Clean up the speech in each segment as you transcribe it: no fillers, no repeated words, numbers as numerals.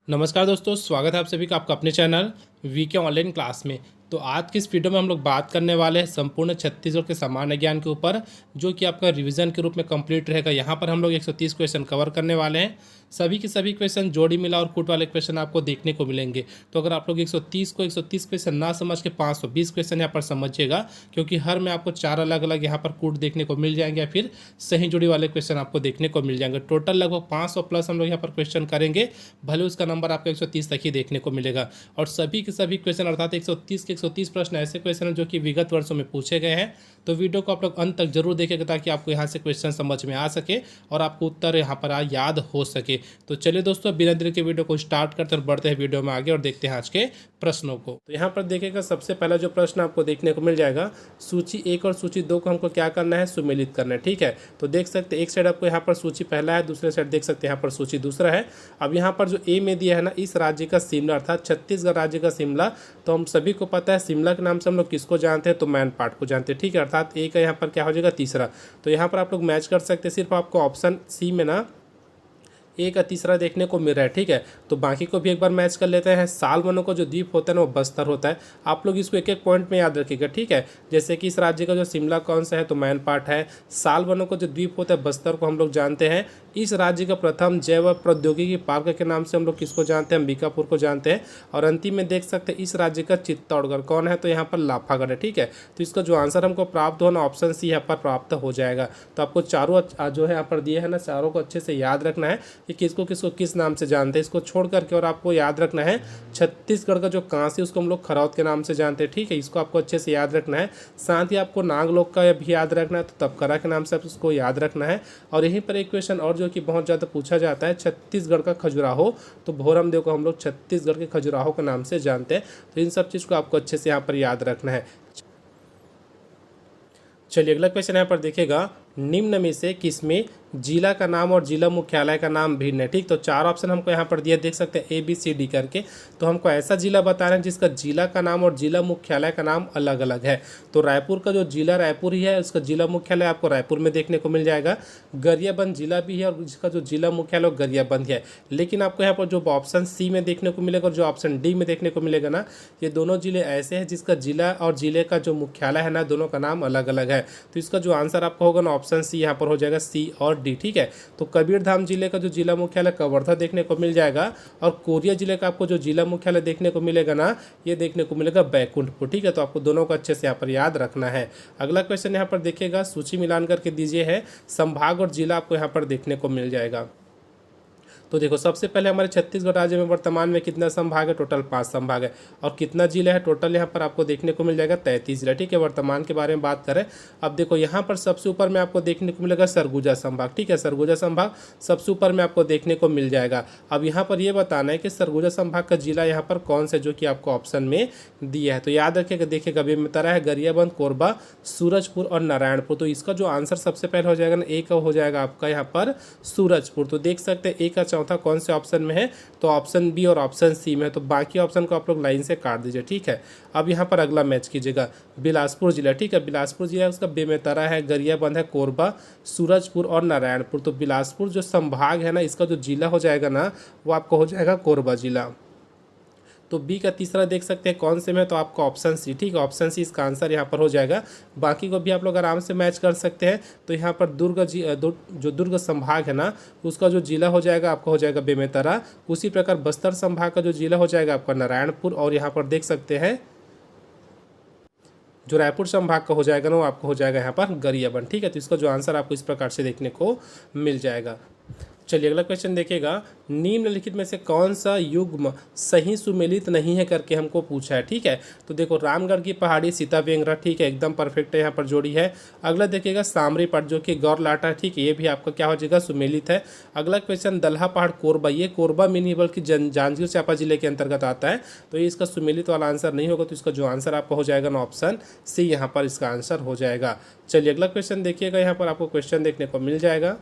नमस्कार दोस्तों, स्वागत है आप सभी का आपका अपने चैनल वीके ऑनलाइन क्लास में। तो आज की इस वीडियो में हम लोग बात करने वाले हैं संपूर्ण छत्तीसगढ़ के सामान्य ज्ञान के ऊपर, जो कि आपका रिवीजन के रूप में कंप्लीट रहेगा। यहाँ पर हम लोग 130 क्वेश्चन कवर करने वाले हैं। सभी के सभी क्वेश्चन जोड़ी मिला और कूट वाले क्वेश्चन आपको देखने को मिलेंगे। तो अगर आप लोग 130 को 130 क्वेश्चन ना समझ के 520 क्वेश्चन यहाँ पर समझिएगा, क्योंकि हर में आपको 4 अलग अलग यहाँ पर कूट देखने को मिल जाएंगे या फिर सही जोड़ी वाले क्वेश्चन आपको देखने को मिल जाएंगे। टोटल लगभग 500 प्लस हम लोग यहाँ पर क्वेश्चन करेंगे, भले उसका नंबर आपको 130 तक ही देखने को मिलेगा। और सभी के सभी क्वेश्चन अर्थात 130 के 130 प्रश्न ऐसे क्वेश्चन हैं जो कि विगत वर्षों में पूछे गए हैं। तो वीडियो को आप लोग अंत तक जरूर देखेंगे ताकि आपको यहाँ से क्वेश्चन समझ में आ सके और आपको उत्तर यहाँ पर याद हो सके। तो चलिए दोस्तों, बिना देर के वीडियो को स्टार्ट करते और बढ़ते हैं वीडियो में आगे और देखते हैं आज के प्रश्नों को। तो यहाँ पर देखिएगा, सबसे पहला जो प्रश्न आपको देखने को मिल जाएगा, सूची 1 और सूची 2 को हमको क्या करना है, सुमेलित करना है। ठीक है, तो देख सकते हैं एक साइड आपको यहाँ पर सूची पहला है, दूसरे साइड देख सकते हैं यहाँ पर सूची दूसरा है। अब यहाँ पर जो ए में दिया है ना, इस राज्य का शिमला अर्थात छत्तीसगढ़ राज्य का शिमला, तो हम सभी को पता है शिमला के नाम से हम लोग किसको जानते हैं, तो मैन पार्ट को जानते हैं। ठीक है, अर्थात ए का यहाँ पर क्या हो जाएगा, तीसरा। तो यहाँ पर आप लोग मैच कर सकते हैं, सिर्फ आपको ऑप्शन सी में ना ए का तीसरा देखने को मिल रहा है। ठीक है, तो बाकी को भी एक बार मैच कर लेते हैं। साल वनों का जो द्वीप होता है ना, वो बस्तर होता है। आप लोग इसको एक एक पॉइंट में याद रखिएगा। ठीक है, जैसे कि इस राज्य का जो शिमला कौन सा है, तो मैन पार्ट है। साल वनों का जो द्वीप होता है बस्तर को हम लोग जानते हैं। इस राज्य का प्रथम जैव प्रौद्योगिकी पार्क के नाम से हम लोग किसको जानते हैं, अंबिकापुर को जानते हैं। और अंतिम में देख सकते हैं इस राज्य का चित्तौड़गढ़ कौन है, तो यहाँ पर लाफागढ़ है। ठीक है, तो इसका जो आंसर हमको प्राप्त होना ऑप्शन सी यहाँ पर प्राप्त हो जाएगा। तो आपको चारों जो है यहाँ पर दिए है ना, चारों को अच्छे से याद रखना है कि किसको किसको किस नाम से जानते हैं। इसको छोड़ करके और आपको याद रखना है छत्तीसगढ़ का जो कांसी, उसको हम लोग खरौत के नाम से जानते हैं। ठीक है, इसको आपको अच्छे से याद रखना है। साथ ही आपको नागलोक का भी याद रखना है, तो तबकरा के नाम से आप उसको याद रखना है। और यहीं पर एक क्वेश्चन और जो कि बहुत ज़्यादा पूछा जाता है, छत्तीसगढ़ का खजुराहो, तो भोरम देव को हम लोग छत्तीसगढ़ के खजुराहो के नाम से जानते हैं। तो इन सब चीज़ को आपको अच्छे से यहाँ पर याद रखना है। चलिए अगला क्वेश्चन यहाँ पर देखिएगा, निम्न में से किसमें जिला का नाम और जिला मुख्यालय का नाम भिन्न है। ठीक, तो 4 ऑप्शन हमको यहाँ पर दिया, देख सकते हैं ABCD करके। तो हमको ऐसा जिला बताना है जिसका जिला का नाम और जिला मुख्यालय का नाम अलग अलग है। तो रायपुर का जो जिला रायपुर ही है, उसका जिला मुख्यालय आपको रायपुर में देखने को मिल जाएगा। गरियाबंद जिला भी है और जिसका जो जिला मुख्यालय वो गरियाबंद है। लेकिन आपको यहाँ पर जो ऑप्शन सी में देखने को मिलेगा और जो ऑप्शन डी में देखने को मिलेगा ना, ये दोनों जिले ऐसे हैं जिसका जिला और जिले का जो मुख्यालय है ना, दोनों का नाम अलग अलग है। तो इसका जो आंसर आपका होगा ना, ऑप्शन सी यहाँ पर हो जाएगा, सी और डी। ठीक है, तो कबीरधाम जिले का जो जिला मुख्यालय कवर्धा देखने को मिल जाएगा और कोरिया जिले का आपको जो जिला मुख्यालय देखने को मिलेगा ना, ये देखने को मिलेगा बैकुंठपुर। ठीक है, तो आपको दोनों को अच्छे से यहाँ पर याद रखना है। अगला क्वेश्चन यहाँ पर देखिएगा, सूची मिलान करके दीजिए है, संभाग और जिला आपको यहाँ पर देखने को मिल जाएगा। तो देखो, सबसे पहले हमारे छत्तीसगढ़ राज्य में वर्तमान में कितना संभाग है, टोटल 5 संभाग है। और कितना जिला है, टोटल यहाँ पर आपको देखने को मिल जाएगा 33 जिला। ठीक है, वर्तमान के बारे में बात करें। अब देखो यहाँ पर सबसे ऊपर में आपको देखने को मिलेगा सरगुजा संभाग। ठीक है, सरगुजा संभाग सबसे ऊपर में आपको देखने को मिल जाएगा। अब यहाँ पर यह बताना है कि सरगुजा संभाग का जिला यहाँ पर कौन सा, जो कि आपको ऑप्शन में दिया है। तो याद रखिएगा, देखिएगा बेमेतरा है, गरियाबंद, कोरबा, सूरजपुर और नारायणपुर। तो इसका जो आंसर सबसे पहले हो जाएगा ना, ए का हो जाएगा आपका यहाँ पर सूरजपुर। तो देख सकते हैं ए का चौथा कौन से ऑप्शन में है, तो ऑप्शन बी और ऑप्शन सी में है। तो बाकी ऑप्शन को आप लोग लाइन से काट दीजिए। ठीक है, अब यहाँ पर अगला मैच कीजिएगा, बिलासपुर जिला। ठीक है, बिलासपुर जिला उसका बेमेतरा है, गरियाबंद है, कोरबा, सूरजपुर और नारायणपुर। तो बिलासपुर जो संभाग है ना, इसका जो जिला हो जाएगा ना, वो आपको हो जाएगा कोरबा जिला। तो बी का तीसरा देख सकते हैं कौन से में, तो आपका ऑप्शन सी। ठीक है, ऑप्शन सी इसका आंसर यहाँ पर हो जाएगा। बाकी को भी आप लोग आराम से मैच कर सकते हैं। तो यहाँ पर जो दुर्ग संभाग है ना, उसका जो जिला हो जाएगा आपका हो जाएगा बेमेतरा। उसी प्रकार बस्तर संभाग का जो जिला हो जाएगा आपका नारायणपुर। और यहाँ पर देख सकते हैं जो रायपुर संभाग का हो जाएगा ना, वो आपको हो जाएगा यहाँ पर गरियाबंद। ठीक है, तो इसका जो आंसर आपको इस प्रकार से देखने को मिल जाएगा। चलिए अगला क्वेश्चन देखेगा, निम्नलिखित में से कौन सा युग्म सही सुमेलित नहीं है करके हमको पूछा है। ठीक है, तो देखो रामगढ़ की पहाड़ी, सीता वेंगरा। ठीक है, एकदम परफेक्ट है, यहाँ पर जोड़ी है। अगला देखिएगा सामरी पट, जो कि गौर लाटा। ठीक है, ये भी आपका क्या हो जाएगा, सुमेलित है। अगला क्वेश्चन दल्हा पहाड़ कोरबा, ये कोरबा में नहीं बल्कि जांजगीर चांपा जिले के अंतर्गत आता है। तो ये इसका सुमेलित वाला आंसर नहीं होगा। तो इसका जो आंसर आपका हो जाएगा ना, ऑप्शन सी यहाँ पर इसका आंसर हो जाएगा। चलिए अगला क्वेश्चन देखिएगा, यहाँ पर आपको क्वेश्चन देखने को मिल जाएगा।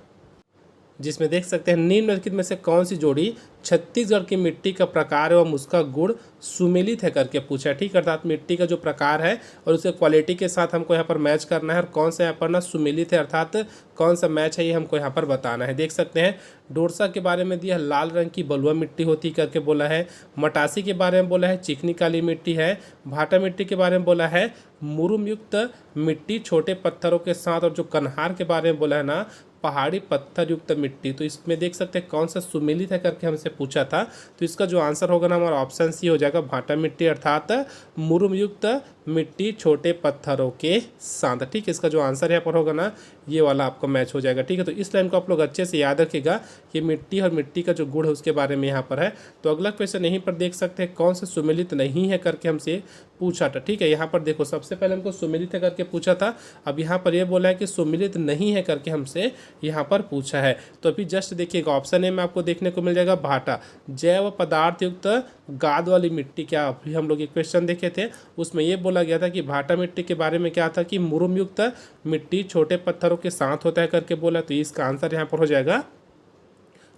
जिसमें देख सकते हैं निम्नलिखित में से कौन सी जोड़ी छत्तीसगढ़ की मिट्टी का प्रकार एवं उसका गुण सुमेलित है करके पूछा है। ठीक है, अर्थात मिट्टी का जो प्रकार है और उसके क्वालिटी के साथ हमको यहाँ पर मैच करना है और कौन सा यहाँ पर ना सुमेलित है अर्थात कौन सा मैच है ये हमको यहाँ पर बताना है। देख सकते हैं डोरसा के बारे में दिया लाल रंग की बलुआ मिट्टी होती करके बोला है, मटासी के बारे में बोला है चिकनी काली मिट्टी है, भाटा मिट्टी के बारे में बोला है मुरुम युक्त मिट्टी छोटे पत्थरों के साथ, और जो कन्हार के बारे में बोला है ना पहाड़ी पत्थर युक्त मिट्टी। तो इसमें देख सकते हैं कौन सा सुमेलित है करके हमसे पूछा था, तो इसका जो आंसर होगा ना हमारा ऑप्शन सी हो जाएगा भाटा मिट्टी अर्थात मुरुम युक्त मिट्टी छोटे पत्थरों के साथ। ठीक है, इसका जो आंसर यहाँ पर होगा ना ये वाला आपको मैच हो जाएगा। ठीक है, तो इस लाइन को आप लोग अच्छे से याद रखिएगा कि मिट्टी और मिट्टी का जो गुण है उसके बारे में यहाँ पर है। तो अगला क्वेश्चन यहीं पर देख सकते हैं कौन सा सुमेलित नहीं है करके हमसे पूछा था। ठीक है, यहाँ पर देखो सबसे पहले हमको सुमेलित है करके पूछा था, अब यहाँ पर ये बोला है कि सुमेलित नहीं है करके हमसे यहाँ पर पूछा है। तो अभी जस्ट देखिएगा ऑप्शन ए में आपको देखने को मिल जाएगा भाटा जैव पदार्थ युक्त गाद वाली मिट्टी। क्या अभी हम लोग एक क्वेश्चन देखे थे उसमें ये बोला गया था कि भाटा मिट्टी के बारे में क्या था कि मुरुम युक्त मिट्टी छोटे पत्थरों के साथ होता है करके बोला, तो इसका आंसर यहाँ पर हो जाएगा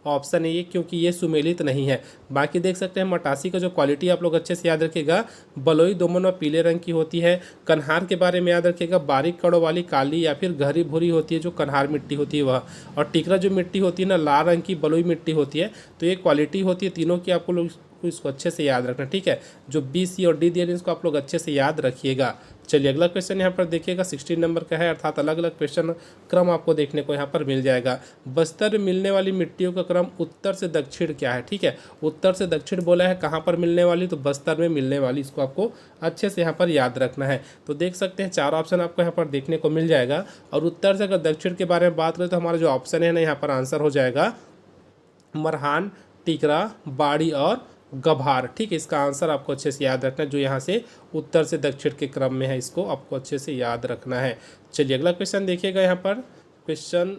ऑप्शन ए, क्योंकि ये सुमेलित नहीं है। बाकी देख सकते हैं मटासी का जो क्वालिटी आप लोग अच्छे से याद रखिएगा बलुई दोमन और पीले रंग की होती है। कन्हार के बारे में याद रखिएगा बारीक कड़ों वाली काली या फिर गहरी भूरी होती है जो कन्हार मिट्टी होती है वह, और टिकरा जो मिट्टी होती है ना लाल रंग की बलुई मिट्टी होती है। तो ये क्वालिटी होती है तीनों की, आपको लोग इसको अच्छे से याद रखना। ठीक है, जो बी सी और डी दिए इसको आप लोग अच्छे से याद रखिएगा। चलिए अगला क्वेश्चन यहाँ पर देखिएगा 16 नंबर का है, अर्थात अलग अलग क्वेश्चन क्रम आपको देखने को यहाँ पर मिल जाएगा। बस्तर में मिलने वाली मिट्टियों का क्रम उत्तर से दक्षिण क्या है। ठीक है, उत्तर से दक्षिण बोला है, कहाँ पर मिलने वाली, तो बस्तर में मिलने वाली, इसको आपको अच्छे से यहाँ पर याद रखना है। तो देख सकते हैं 4 ऑप्शन आपको यहाँ पर देखने को मिल जाएगा, और उत्तर से अगर दक्षिण के बारे में बात करें तो हमारा जो ऑप्शन है ना यहाँ पर आंसर हो जाएगा मरहान, टिकरा, बाड़ी और गभार। ठीक है, इसका आंसर आपको अच्छे से याद रखना है, जो यहाँ से उत्तर से दक्षिण के क्रम में है इसको आपको अच्छे से याद रखना है। चलिए अगला क्वेश्चन देखिएगा, यहाँ पर क्वेश्चन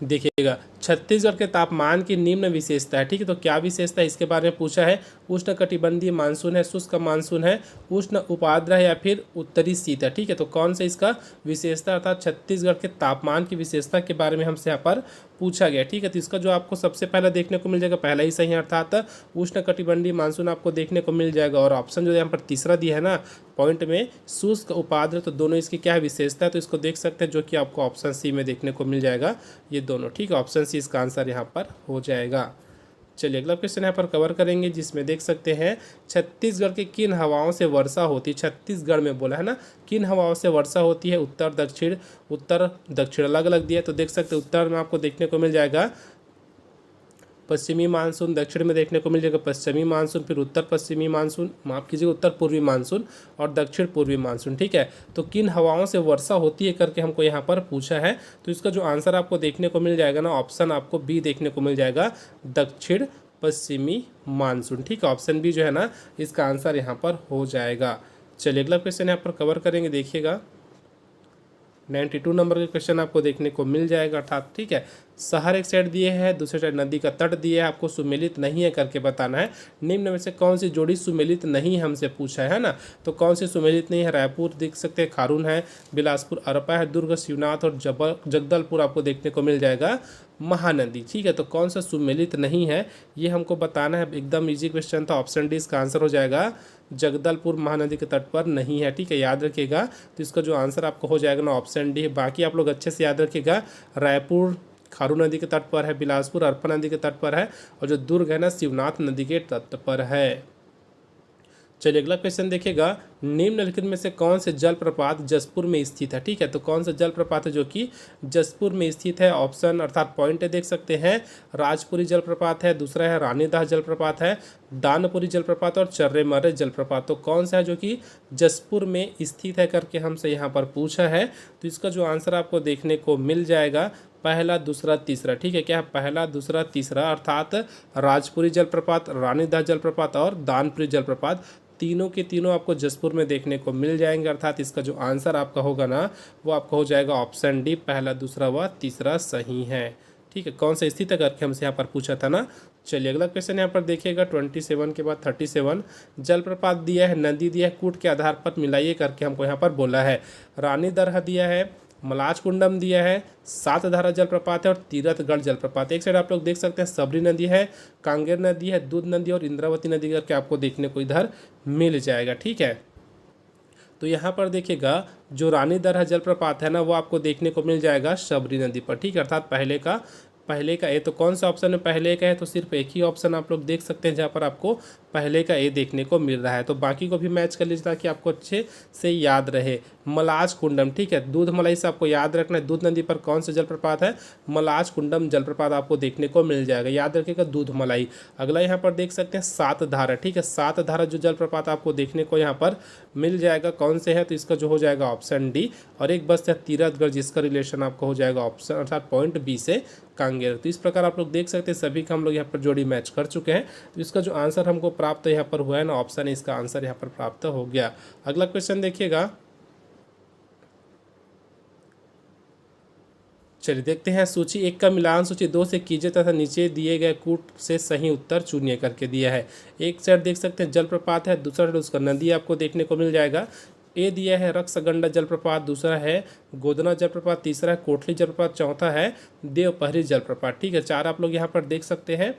देखिएगा छत्तीसगढ़ के तापमान की निम्न विशेषता है। ठीक है, तो क्या विशेषता है इसके बारे में पूछा है। उष्ण कटिबंधीय मानसून है, शुष्क मानसून है, उष्ण उपाद्र है या फिर उत्तरी शीत है। ठीक है, तो कौन सा इसका विशेषता अर्थात छत्तीसगढ़ के तापमान की विशेषता के बारे में हमसे यहाँ पर पूछा गया। ठीक है, तो इसका जो आपको सबसे पहला देखने को मिल जाएगा पहला ही सही है, अर्थात उष्ण कटिबंधीय मानसून आपको देखने को मिल जाएगा। और ऑप्शन जो यहाँ पर तीसरा दिया है ना पॉइंट में शुष्क उपाद्र, तो दोनों इसकी क्या है विशेषता है, तो इसको देख सकते हैं जो कि आपको ऑप्शन सी में देखने को मिल जाएगा ये दोनों। ठीक है, ऑप्शन सी इसका आंसर यहाँ पर हो जाएगा। चलिए अगला क्वेश्चन यहाँ पर कवर करेंगे, जिसमें देख सकते हैं छत्तीसगढ़ के किन हवाओं से वर्षा होती है। छत्तीसगढ़ में बोला है ना किन हवाओं से वर्षा होती है, उत्तर दक्षिण अलग अलग दिया है। तो देख सकते हैं उत्तर में आपको देखने को मिल जाएगा पश्चिमी मानसून, दक्षिण में देखने को मिल जाएगा पश्चिमी मानसून, फिर उत्तर पश्चिमी मानसून, माफ कीजिए उत्तर पूर्वी मानसून और दक्षिण पूर्वी मानसून। ठीक है, तो किन हवाओं से वर्षा होती है करके हमको यहाँ पर पूछा है, तो इसका जो आंसर आपको देखने को मिल जाएगा ना ऑप्शन आपको बी देखने को मिल जाएगा दक्षिण पश्चिमी मानसून। ठीक है, ऑप्शन बी जो है ना इसका आंसर यहाँ पर हो जाएगा। चलिए अगला क्वेश्चन यहाँ पर कवर करेंगे, देखिएगा 92 नंबर का क्वेश्चन आपको देखने को मिल जाएगा, अर्थात ठीक है शहर एक साइड दिए है दूसरे साइड नदी का तट दिए है, आपको सुमेलित नहीं है करके बताना है। निम्न में से कौन सी जोड़ी सुमेलित नहीं हमसे पूछा है ना, तो कौन सी सुमेलित नहीं है, रायपुर देख सकते हैं, खारून है, बिलासपुर अरपा है, दुर्ग शिवनाथ और जगदलपुर आपको देखने को मिल जाएगा महानदी। ठीक है, तो कौन सा सुमेलित नहीं है ये हमको बताना है, एकदम इजी क्वेश्चन था। ऑप्शन डी इसका आंसर हो जाएगा जगदलपुर महानदी के तट पर नहीं है। ठीक है, याद रखिएगा, तो इसका जो आंसर आपको हो जाएगा ना ऑप्शन डी। बाकी आप लोग अच्छे से याद रखिएगा, रायपुर खारून नदी के तट पर है, बिलासपुर अरपा नदी के तट पर है, और जो दुर्ग है ना शिवनाथ नदी के तट पर है। चलिए अगला क्वेश्चन देखिएगा, निम्नलिखित में से कौन से जलप्रपात जसपुर में स्थित है। ठीक है, तो कौन सा जलप्रपात है जो कि जसपुर में स्थित है, ऑप्शन अर्थात पॉइंट देख सकते हैं, राजपुरी जलप्रपात है, दूसरा है रानीदाह जलप्रपात है, दानपुरी जलप्रपात और चर्रेमर्रे जलप्रपात। तो कौन सा है जो कि जसपुर में स्थित है करके हमसे यहाँ पर पूछा है, तो इसका जो आंसर आपको देखने को मिल जाएगा पहला दूसरा तीसरा। ठीक है, क्या है पहला दूसरा तीसरा, अर्थात राजपुरी जलप्रपात, रानीदाह जलप्रपात और दानपुरी जलप्रपात, तीनों के तीनों आपको जसपुर में देखने को मिल जाएंगे। अर्थात इसका जो आंसर आपका होगा ना वो आपका हो जाएगा ऑप्शन डी, पहला दूसरा व तीसरा सही है। ठीक है, कौन सा स्थित है करके हमसे यहाँ पर पूछा था ना। चलिए अगला क्वेश्चन यहाँ पर देखिएगा 27 के बाद 37, जलप्रपात दिया है, नदी दिया है, कूट के आधार पर मिलाइए करके हमको यहाँ पर बोला है। रानी दरहा दिया है, मलाज कुंडम दिया है, सातधारा जलप्रपात है और तीरथगढ़ जलप्रपात। एक साइड आप लोग देख सकते हैं सबरी नदी है, कांगेर नदी है, दूध नदी और इंद्रावती नदी करके आपको देखने को इधर मिल जाएगा। ठीक है, तो यहाँ पर देखिएगा जो रानी दरहा जलप्रपात है ना, वो आपको देखने को मिल जाएगा शबरी नदी पर। ठीक है, अर्थात पहले का ए। तो कौन सा ऑप्शन में पहले का है, तो सिर्फ एक ही ऑप्शन आप लोग देख सकते हैं जहाँ पर आपको पहले का ए देखने को मिल रहा है। तो बाकी को भी मैच कर लीजिए ताकि आपको अच्छे से याद रहे। मलाज कुंडम, ठीक है, दूध मलाई से आपको याद रखना है। दूध नदी पर कौन सा जलप्रपात है, मलाज कुंडम जलप्रपात आपको देखने को मिल जाएगा, याद रखिएगा दूध मलाई। अगला यहाँ पर देख सकते हैं सातधारा। ठीक है, सातधारा जो जलप्रपात आपको देखने को यहाँ पर मिल जाएगा, कौन से है, तो इसका जो हो जाएगा ऑप्शन डी। और एक बस है तीरथगढ़ जिसका रिलेशन आपको हो जाएगा ऑप्शन अर्थात पॉइंट बी से कांगेर। तो इस प्रकार आप लोग देख सकते हैं सभी का हम लोग यहाँ पर जोड़ी मैच कर चुके हैं। तो इसका जो आंसर हमको प्राप्त यहाँ पर हुआ है ना, ऑप्शन इसका आंसर यहाँ पर प्राप्त हो गया। अगला क्वेश्चन देखिएगा, चलिए देखते हैं। सूची 1 का मिलान सूची 2 से कीजिए तथा नीचे दिए गए कूट से सही उत्तर चुनिए करके दिया है। एक साइड देख सकते हैं जलप्रपात है, दूसरा साइड उसका नदी आपको देखने को मिल जाएगा। ए दिया है रक्सगंडा जलप्रपात, दूसरा है गोदना जलप्रपात, तीसरा है कोटली जलप्रपात, चौथा है देवपहरी जलप्रपात। ठीक है, चार आप लोग यहाँ पर देख सकते हैं।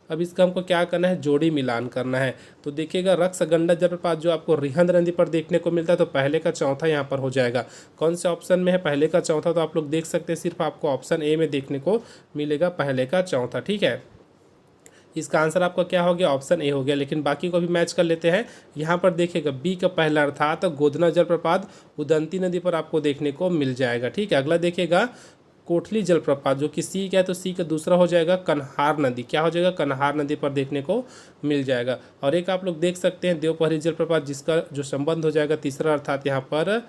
अब इसका हमको क्या करना है, जोड़ी मिलान करना है। तो देखिएगा रक्सगंडा जलप्रपात जो आपको रिहंद नदी पर देखने को मिलता है, तो पहले का चौथा यहाँ पर हो जाएगा। कौन से ऑप्शन में है पहले का चौथा, तो आप लोग देख सकते हैं सिर्फ आपको ऑप्शन ए में देखने को मिलेगा पहले का चौथा। ठीक है, इसका आंसर आपका क्या हो गया, ऑप्शन ए हो गया। लेकिन बाकी को भी मैच कर लेते हैं। यहाँ पर देखिएगा बी का पहला अर्थात गोदना जलप्रपात उदंती नदी पर आपको देखने को मिल जाएगा। ठीक है, अगला देखिएगा कोटली जलप्रपात जो कि सी का है, तो सी का दूसरा हो जाएगा कन्हार नदी। क्या हो जाएगा, कन्हार नदी पर देखने को मिल जाएगा। और एक आप लोग देख सकते हैं देवपहरी जलप्रपात जिसका जो संबंध हो जाएगा तीसरा अर्थात यहाँ पर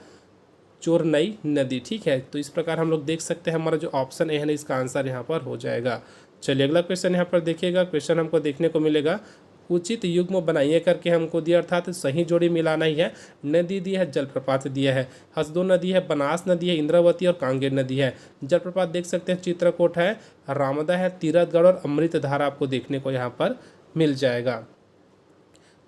चोरनई नदी। ठीक है, तो इस प्रकार हम लोग देख सकते हैं हमारा जो ऑप्शन ए है ना, इसका आंसर यहाँ पर हो जाएगा। चलिए अगला क्वेश्चन यहाँ पर देखिएगा। क्वेश्चन हमको देखने को मिलेगा उचित युग्म बनाइए करके हमको दिया, अर्थात सही जोड़ी मिलाना ही है। नदी दी है, जलप्रपात दिया है, हसदो नदी है, बनास नदी है, इंद्रावती और कांगेर नदी है। जलप्रपात देख सकते हैं चित्रकूट है, रामदा है, तीरथगढ़ और अमृतधारा आपको देखने को यहाँ पर मिल जाएगा।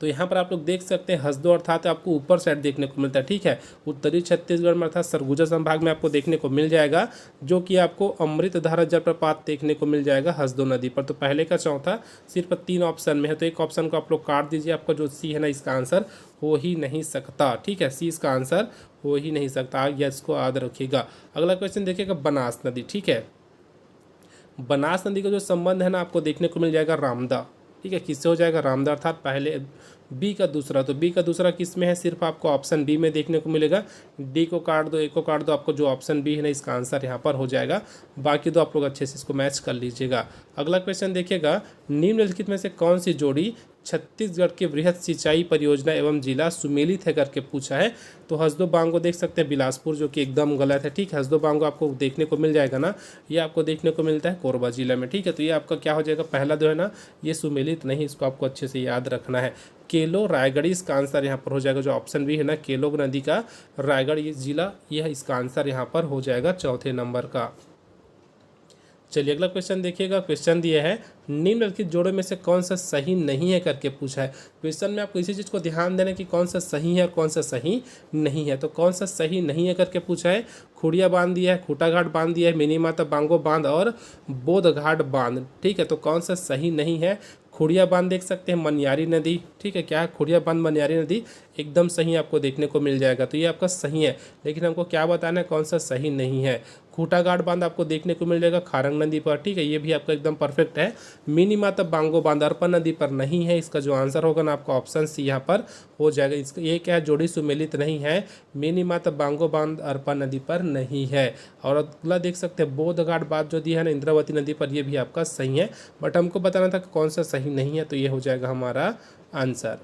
तो यहाँ पर आप लोग देख सकते हैं हसदो अर्थात आपको ऊपर साइड देखने को मिलता है। ठीक है, उत्तरी छत्तीसगढ़ में अर्थात सरगुजा संभाग में आपको देखने को मिल जाएगा, जो कि आपको अमृतधारा जलप्रपात देखने को मिल जाएगा हसदो नदी पर। तो पहले का चौथा सिर्फ 3 ऑप्शन में है, तो एक ऑप्शन को आप लोग काट दीजिए। आपका जो सी है ना, इसका आंसर हो ही नहीं सकता। ठीक है, सी इसका आंसर हो ही नहीं सकता, या इसको याद रखिएगा। अगला क्वेश्चन देखिएगा बनास नदी। ठीक है, बनास नदी का जो संबंध है ना, आपको देखने को मिल जाएगा रामदा। ठीक है, किससे हो जाएगा, रामदा अर्थात पहले बी का दूसरा। तो बी का दूसरा किस में है, सिर्फ आपको ऑप्शन बी में देखने को मिलेगा। डी को काट दो, ए को काट दो, आपको जो ऑप्शन बी है ना, इसका आंसर यहाँ पर हो जाएगा। बाकी तो आप लोग अच्छे से इसको मैच कर लीजिएगा। अगला क्वेश्चन देखिएगा, निम्नलिखित में से कौन सी जोड़ी छत्तीसगढ़ के वृहद सिंचाई परियोजना एवं जिला सुमेलित है करके पूछा है। तो हसदो बांगो देख सकते हैं बिलासपुर, जो कि एकदम गलत है। ठीक है, हसदो बांगो आपको देखने को मिल जाएगा ना, ये आपको देखने को मिलता है कोरबा जिला में। ठीक है, तो ये आपका क्या हो जाएगा, पहला जो है ना, ये सुमेलित नहीं, इसको आपको अच्छे से याद रखना है। केलो रायगढ़ इसका आंसर यहाँ पर हो जाएगा। जो ऑप्शन भी है ना, केलो नदी का रायगढ़ ये जिला, यह इसका आंसर यहाँ पर हो जाएगा चौथे नंबर का। चलिए अगला क्वेश्चन देखिएगा। क्वेश्चन दिया है निम्नलिखित जोड़ों में से कौन सा सही नहीं है करके पूछा है। क्वेश्चन में आपको इसी चीज़ को ध्यान देना कि कौन सा सही है और कौन सा सही नहीं है। तो कौन सा सही नहीं है करके पूछा है, खुड़िया बांध दिया है, खूटा घाट बांध दिया है, मिनी माता बांगो बांध और बोध घाट बांध। ठीक है, तो कौन सा सही नहीं है, खुड़िया बांध देख सकते हैं, मनियारी नदी। ठीक है, क्या है, खुड़िया बांध मनियारी नदी एकदम सही आपको देखने को मिल जाएगा। तो ये आपका सही है, लेकिन हमको क्या बताना है कौन सा सही नहीं है। खूटा घाट बांध आपको देखने को मिल जाएगा खारंग नदी पर। ठीक है, ये भी आपका एकदम परफेक्ट है। मिनी माता बांगो बांध अर्पण नदी पर नहीं है, इसका जो आंसर होगा ना, आपका ऑप्शन सी यहाँ पर हो जाएगा। इसका ये क्या है, जोड़ी सुमेलित नहीं है, मिनी माता बांगो बांध अर्पण नदी पर नहीं है। और अगला देख सकते हैं बोध घाट बांध जो दिया है ना इंद्रावती नदी पर, ये भी आपका सही है, बट हमको बताना था कि कौन सा सही नहीं है, तो ये हो जाएगा हमारा आंसर।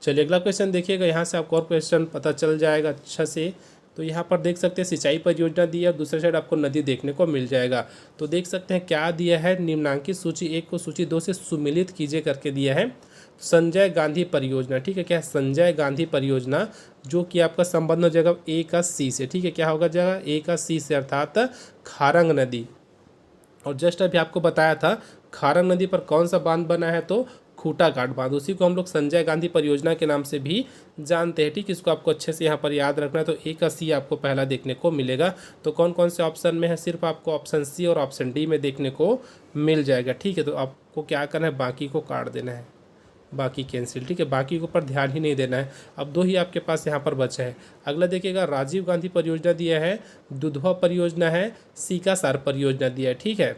चलिए अगला क्वेश्चन देखिएगा, यहाँ से आपको और क्वेश्चन पता चल जाएगा अच्छा से। तो यहाँ पर देख सकते हैं सिंचाई परियोजना दी है और दूसरे साइड आपको नदी देखने को मिल जाएगा। तो देख सकते हैं क्या दिया है, निम्नांकित सूची 1 को सूची 2 से सुमिलित कीजिए करके दिया है। संजय गांधी परियोजना। ठीक है, क्या है, संजय गांधी परियोजना, जो कि आपका संबंध हो जाएगा ए का सी से। ठीक है, क्या होगा जाएगा, ए का सी से अर्थात खारंग नदी। और जस्ट अभी आपको बताया था खारंग नदी पर कौन सा बांध बना है, तो खूटा घाट बांध, उसी को हम लोग संजय गांधी परियोजना के नाम से भी जानते हैं। ठीक, इसको आपको अच्छे से यहाँ पर याद रखना है। तो ए का सी आपको पहला देखने को मिलेगा। तो कौन कौन से ऑप्शन में है, सिर्फ आपको ऑप्शन सी और ऑप्शन डी में देखने को मिल जाएगा। ठीक है, तो आपको क्या करना है, बाकी को काट देना है, बाकी कैंसिल। ठीक है, बाकी के ऊपर ध्यान ही नहीं देना है। अब दो ही आपके पास यहाँ पर बचा है। अगला देखिएगा, राजीव गांधी परियोजना दिया है, दुधवा परियोजना है, सीकासार परियोजना दिया है। ठीक है,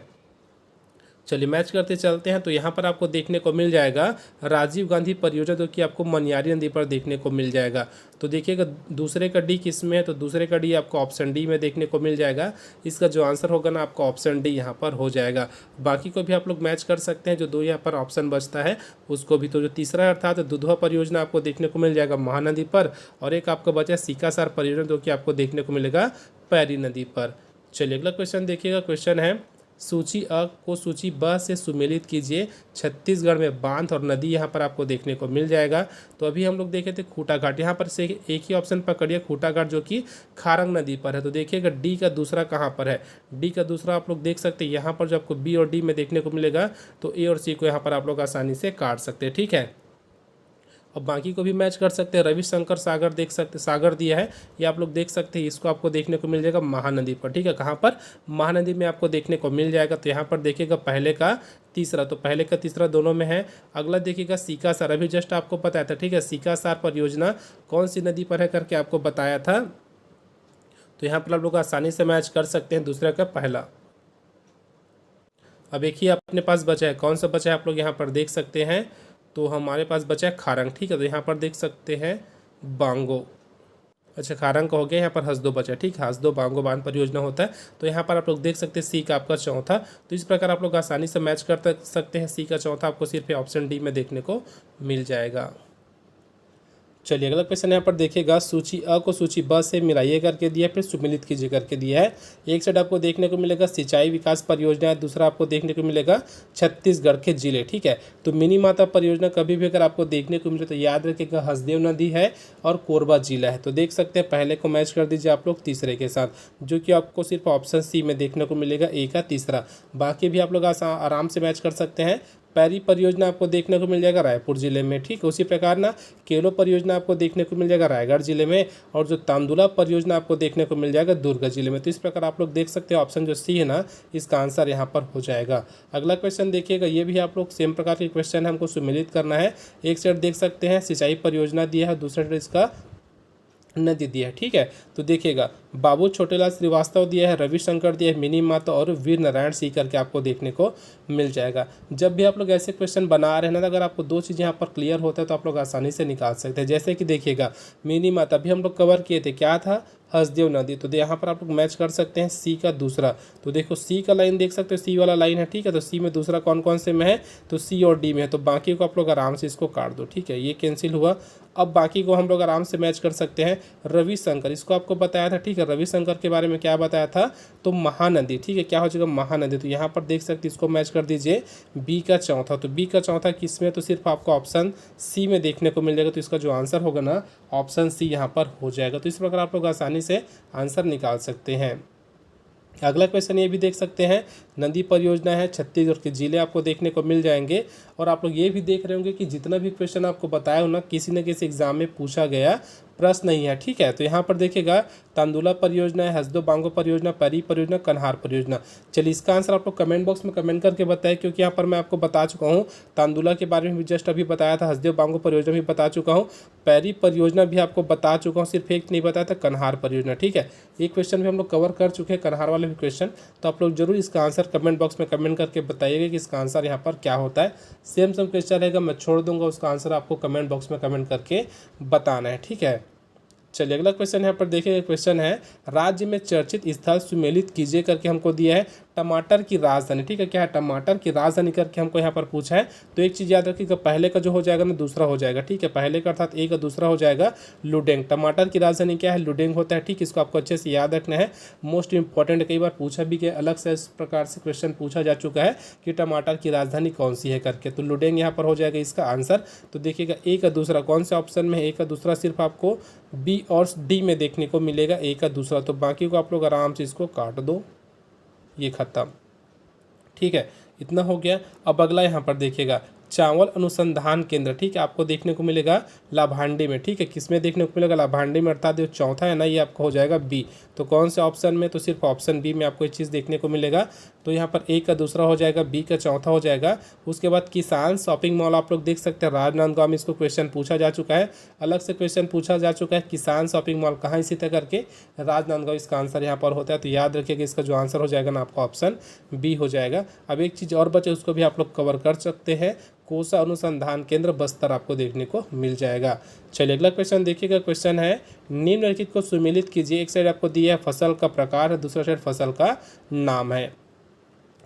चलिए मैच करते चलते हैं। तो यहाँ पर आपको देखने को मिल जाएगा राजीव गांधी परियोजना, जो कि आपको मनियारी नदी पर देखने को मिल जाएगा। तो देखिएगा दूसरे का डी किस में है, तो दूसरे का डी आपको ऑप्शन डी में देखने को मिल जाएगा। इसका जो आंसर होगा ना, आपका ऑप्शन डी यहाँ पर हो जाएगा। बाकी को भी आप लोग मैच कर सकते हैं, जो दो यहाँ पर ऑप्शन बचता है उसको भी। तो जो तीसरा है अर्थात दुधवा परियोजना आपको देखने को मिल जाएगा महानदी पर, और एक आपका बचा है सीकासार परियोजना, जो कि आपको देखने को मिलेगा पैरी नदी पर। चलिए अगला क्वेश्चन देखिएगा। क्वेश्चन है, सूची अ को सूची ब से सुमेलित कीजिए। छत्तीसगढ़ में बांध और नदी यहाँ पर आपको देखने को मिल जाएगा। तो अभी हम लोग देखे थे खूटा घाट, यहाँ पर से एक ही ऑप्शन पकड़िए, खूटा घाट, जो कि खारंग नदी पर है। तो देखिएगा डी का दूसरा कहाँ पर है, डी का दूसरा आप लोग देख सकते हैं यहाँ पर, जो आपको बी और डी में देखने को मिलेगा। तो ए और सी को यहाँ पर आप लोग आसानी से काट सकते हैं। ठीक है, अब बाकी को भी मैच कर सकते हैं। रविशंकर सागर देख सकते, सागर दिया है, ये आप लोग देख सकते हैं। इसको आपको देखने को मिल जाएगा महानदी पर। ठीक है, कहाँ पर, महानदी में आपको देखने को मिल जाएगा। तो यहाँ पर देखिएगा पहले का तीसरा, तो पहले का तीसरा दोनों में है। अगला देखिएगा सीकासार, अभी जस्ट आपको बताया था। ठीक है, सीकासार परियोजना कौन सी नदी पर है करके आपको बताया था। तो यहाँ पर आप लोग आसानी से मैच कर सकते हैं, दूसरा का पहला। अब एक ही अपने पास बचा है, कौन सा बचा है आप लोग यहाँ पर देख सकते हैं। तो हमारे पास बचा है खारंग। ठीक है, तो यहाँ पर देख सकते हैं बांगो, अच्छा खारंग का हो गया, यहाँ पर हसदो बचा। ठीक है, हसदो बांगो बांध परियोजना होता है। तो यहाँ पर आप लोग देख सकते हैं सी का आपका चौथा। तो इस प्रकार आप लोग आसानी से मैच कर सकते हैं। सी का चौथा आपको सिर्फ ऑप्शन डी में देखने को मिल जाएगा। चलिए अगला क्वेश्चन यहाँ पर देखिएगा, सूची अ को सूची ब से मिलाइए करके दिया है, फिर सुमिलित कीजिए करके दिया है। एक साइड आपको देखने को मिलेगा सिंचाई विकास परियोजना है, दूसरा आपको देखने को मिलेगा छत्तीसगढ़ के जिले। ठीक है, तो मिनी माता परियोजना कभी भी अगर आपको देखने को मिले तो याद रखिएगा हसदेव नदी है और कोरबा जिला है। तो देख सकते हैं पहले को मैच कर दीजिए आप लोग तीसरे के साथ, जो कि आपको सिर्फ ऑप्शन सी में देखने को मिलेगा, ए का तीसरा। बाकी भी आप लोग आराम से मैच कर सकते हैं। पैरी परियोजना आपको देखने को मिल जाएगा रायपुर जिले में। ठीक, उसी प्रकार ना केलो परियोजना आपको देखने को मिल जाएगा रायगढ़ जिले में, और जो तांदुला परियोजना आपको देखने को मिल जाएगा दुर्ग जिले में। तो इस प्रकार आप लोग देख सकते हैं ऑप्शन जो सी है ना, इसका आंसर यहाँ पर हो जाएगा। अगला क्वेश्चन देखिएगा, ये भी आप लोग सेम प्रकार के क्वेश्चन है, हमको सुमेलित करना है। एक साइड देख सकते हैं सिंचाई परियोजना दिया है, दूसरा साइड इसका नदी दिया है। ठीक है, तो देखिएगा बाबू छोटेलाल श्रीवास्तव दिया है, रविशंकर दिया है, मिनी माता और वीर नारायण सी करके आपको देखने को मिल जाएगा। जब भी आप लोग ऐसे क्वेश्चन बना रहे हैं ना, तो अगर आपको दो चीज़ें यहाँ पर क्लियर होता है तो आप लोग आसानी से निकाल सकते हैं। जैसे कि देखिएगा मिनी माता भी हम लोग कवर किए थे, क्या था, हसदेव नदी। तो यहाँ पर आप लोग मैच कर सकते हैं सी का दूसरा। तो देखो सी का लाइन देख सकते हो, सी वाला लाइन है। ठीक है, तो सी में दूसरा कौन कौन से में है, तो सी और डी में है। तो बाकी को आप लोग आराम से इसको काट दो। ठीक है, ये कैंसिल हुआ। अब बाकी को हम लोग आराम से मैच कर सकते हैं। रविशंकर, इसको आपको बताया था। ठीक है, रविशंकर के बारे में क्या बताया था, तो महानदी। ठीक है, क्या हो जाएगा, महानदी। तो यहाँ पर देख सकते हैं, इसको मैच कर दीजिए बी का चौथा। तो बी का चौथा किस में, तो सिर्फ आपको ऑप्शन सी में देखने को मिल जाएगा। तो इसका जो आंसर होगा ना, ऑप्शन सी यहाँ पर हो जाएगा। तो इस प्रकार आप लोग आसानी से आंसर निकाल सकते हैं। अगला क्वेश्चन ये भी देख सकते हैं, नदी परियोजना है, छत्तीसगढ़ के जिले आपको देखने को मिल जाएंगे। और आप लोग ये भी देख रहे होंगे कि जितना भी क्वेश्चन आपको बताया हो ना, किसी न किसी एग्जाम में पूछा गया प्रश्न नहीं है। ठीक है, तो यहाँ पर देखिएगा तांदुला परियोजना है, हसदो बांगो परियोजना, पैरी परियोजना, कन्हार परियोजना। चलिए इसका आंसर आप लोग कमेंट बॉक्स में कमेंट करके बताएं, क्योंकि यहाँ पर मैं आपको बता चुका हूँ, तांदुला के बारे में भी जस्ट अभी बताया था, हसदेव बांगो परियोजना भी बता चुका हूँ, पैरी परियोजना भी आपको बता चुका हूँ, सिर्फ एक नहीं बताया था, कन्हार परियोजना। ठीक है, एक क्वेश्चन भी हम लोग कवर कर चुके हैं, कन्हार वाले भी क्वेश्चन। तो आप लोग जरूर इसका आंसर कमेंट बॉक्स में कमेंट करके बताइएगा कि इसका आंसर यहाँ पर क्या होता है। सेम क्वेश्चन रहेगा, मैं छोड़ दूंगा, उसका आंसर आपको कमेंट बॉक्स में कमेंट करके बताना है। ठीक है, चलिए अगला क्वेश्चन यहाँ पर देखिए, क्वेश्चन है राज्य में चर्चित स्थल सुमेलित कीजिए करके हमको दिया है। टमाटर की राजधानी। ठीक है, क्या है, टमाटर की राजधानी करके हमको यहाँ पर पूछा है। तो एक चीज़ याद रखिएगा, पहले का जो हो जाएगा ना, दूसरा हो जाएगा। ठीक है, पहले का अर्थात ए का दूसरा हो जाएगा लुडेंग। टमाटर की राजधानी क्या है, लुडेंग होता है। ठीक, इसको आपको अच्छे से याद रखना है, मोस्ट इंपॉर्टेंट। कई बार पूछा भी गया, अलग से इस प्रकार से क्वेश्चन पूछा जा चुका है कि टमाटर की राजधानी कौन सी है करके। तो लुडेंग यहाँ पर हो जाएगा इसका आंसर। तो देखिएगा ए का दूसरा कौन से ऑप्शन में है, ए का दूसरा सिर्फ आपको बी और डी में देखने को मिलेगा, ए का दूसरा। तो बाकी को आप लोग आराम से इसको काट दो, ये खत्म। ठीक है, इतना हो गया। अब अगला यहाँ पर देखिएगा, चावल अनुसंधान केंद्र, ठीक है, आपको देखने को मिलेगा लाभांडी में, ठीक है, किसमें देखने को मिलेगा, लाभांडी में, अर्थात जो चौथा है ना ये आपका हो जाएगा बी। तो कौन से ऑप्शन में, तो सिर्फ ऑप्शन बी में आपको ये चीज़ देखने को मिलेगा। तो यहाँ पर ए का दूसरा हो जाएगा, बी का चौथा हो जाएगा। उसके बाद किसान शॉपिंग मॉल आप लोग देख सकते हैं, राजनांदगांव में इसको क्वेश्चन पूछा जा चुका है, अलग से क्वेश्चन पूछा जा चुका है, किसान शॉपिंग मॉल कहाँ इसी तरह करके, राजनांदगांव इसका आंसर यहाँ पर होता है। तो याद रखिएगा इसका जो आंसर हो जाएगा ना आपका ऑप्शन बी हो जाएगा। अब एक चीज़ और बचे उसको भी आप लोग कवर कर सकते हैं, कोसा अनुसंधान केंद्र बस्तर आपको देखने को मिल जाएगा। चलिए अगला क्वेश्चन देखिएगा, क्वेश्चन है निम्नलिखित को सुमेलित कीजिए। एक साइड आपको दिया है फसल का प्रकार है, दूसरा साइड फसल का नाम है।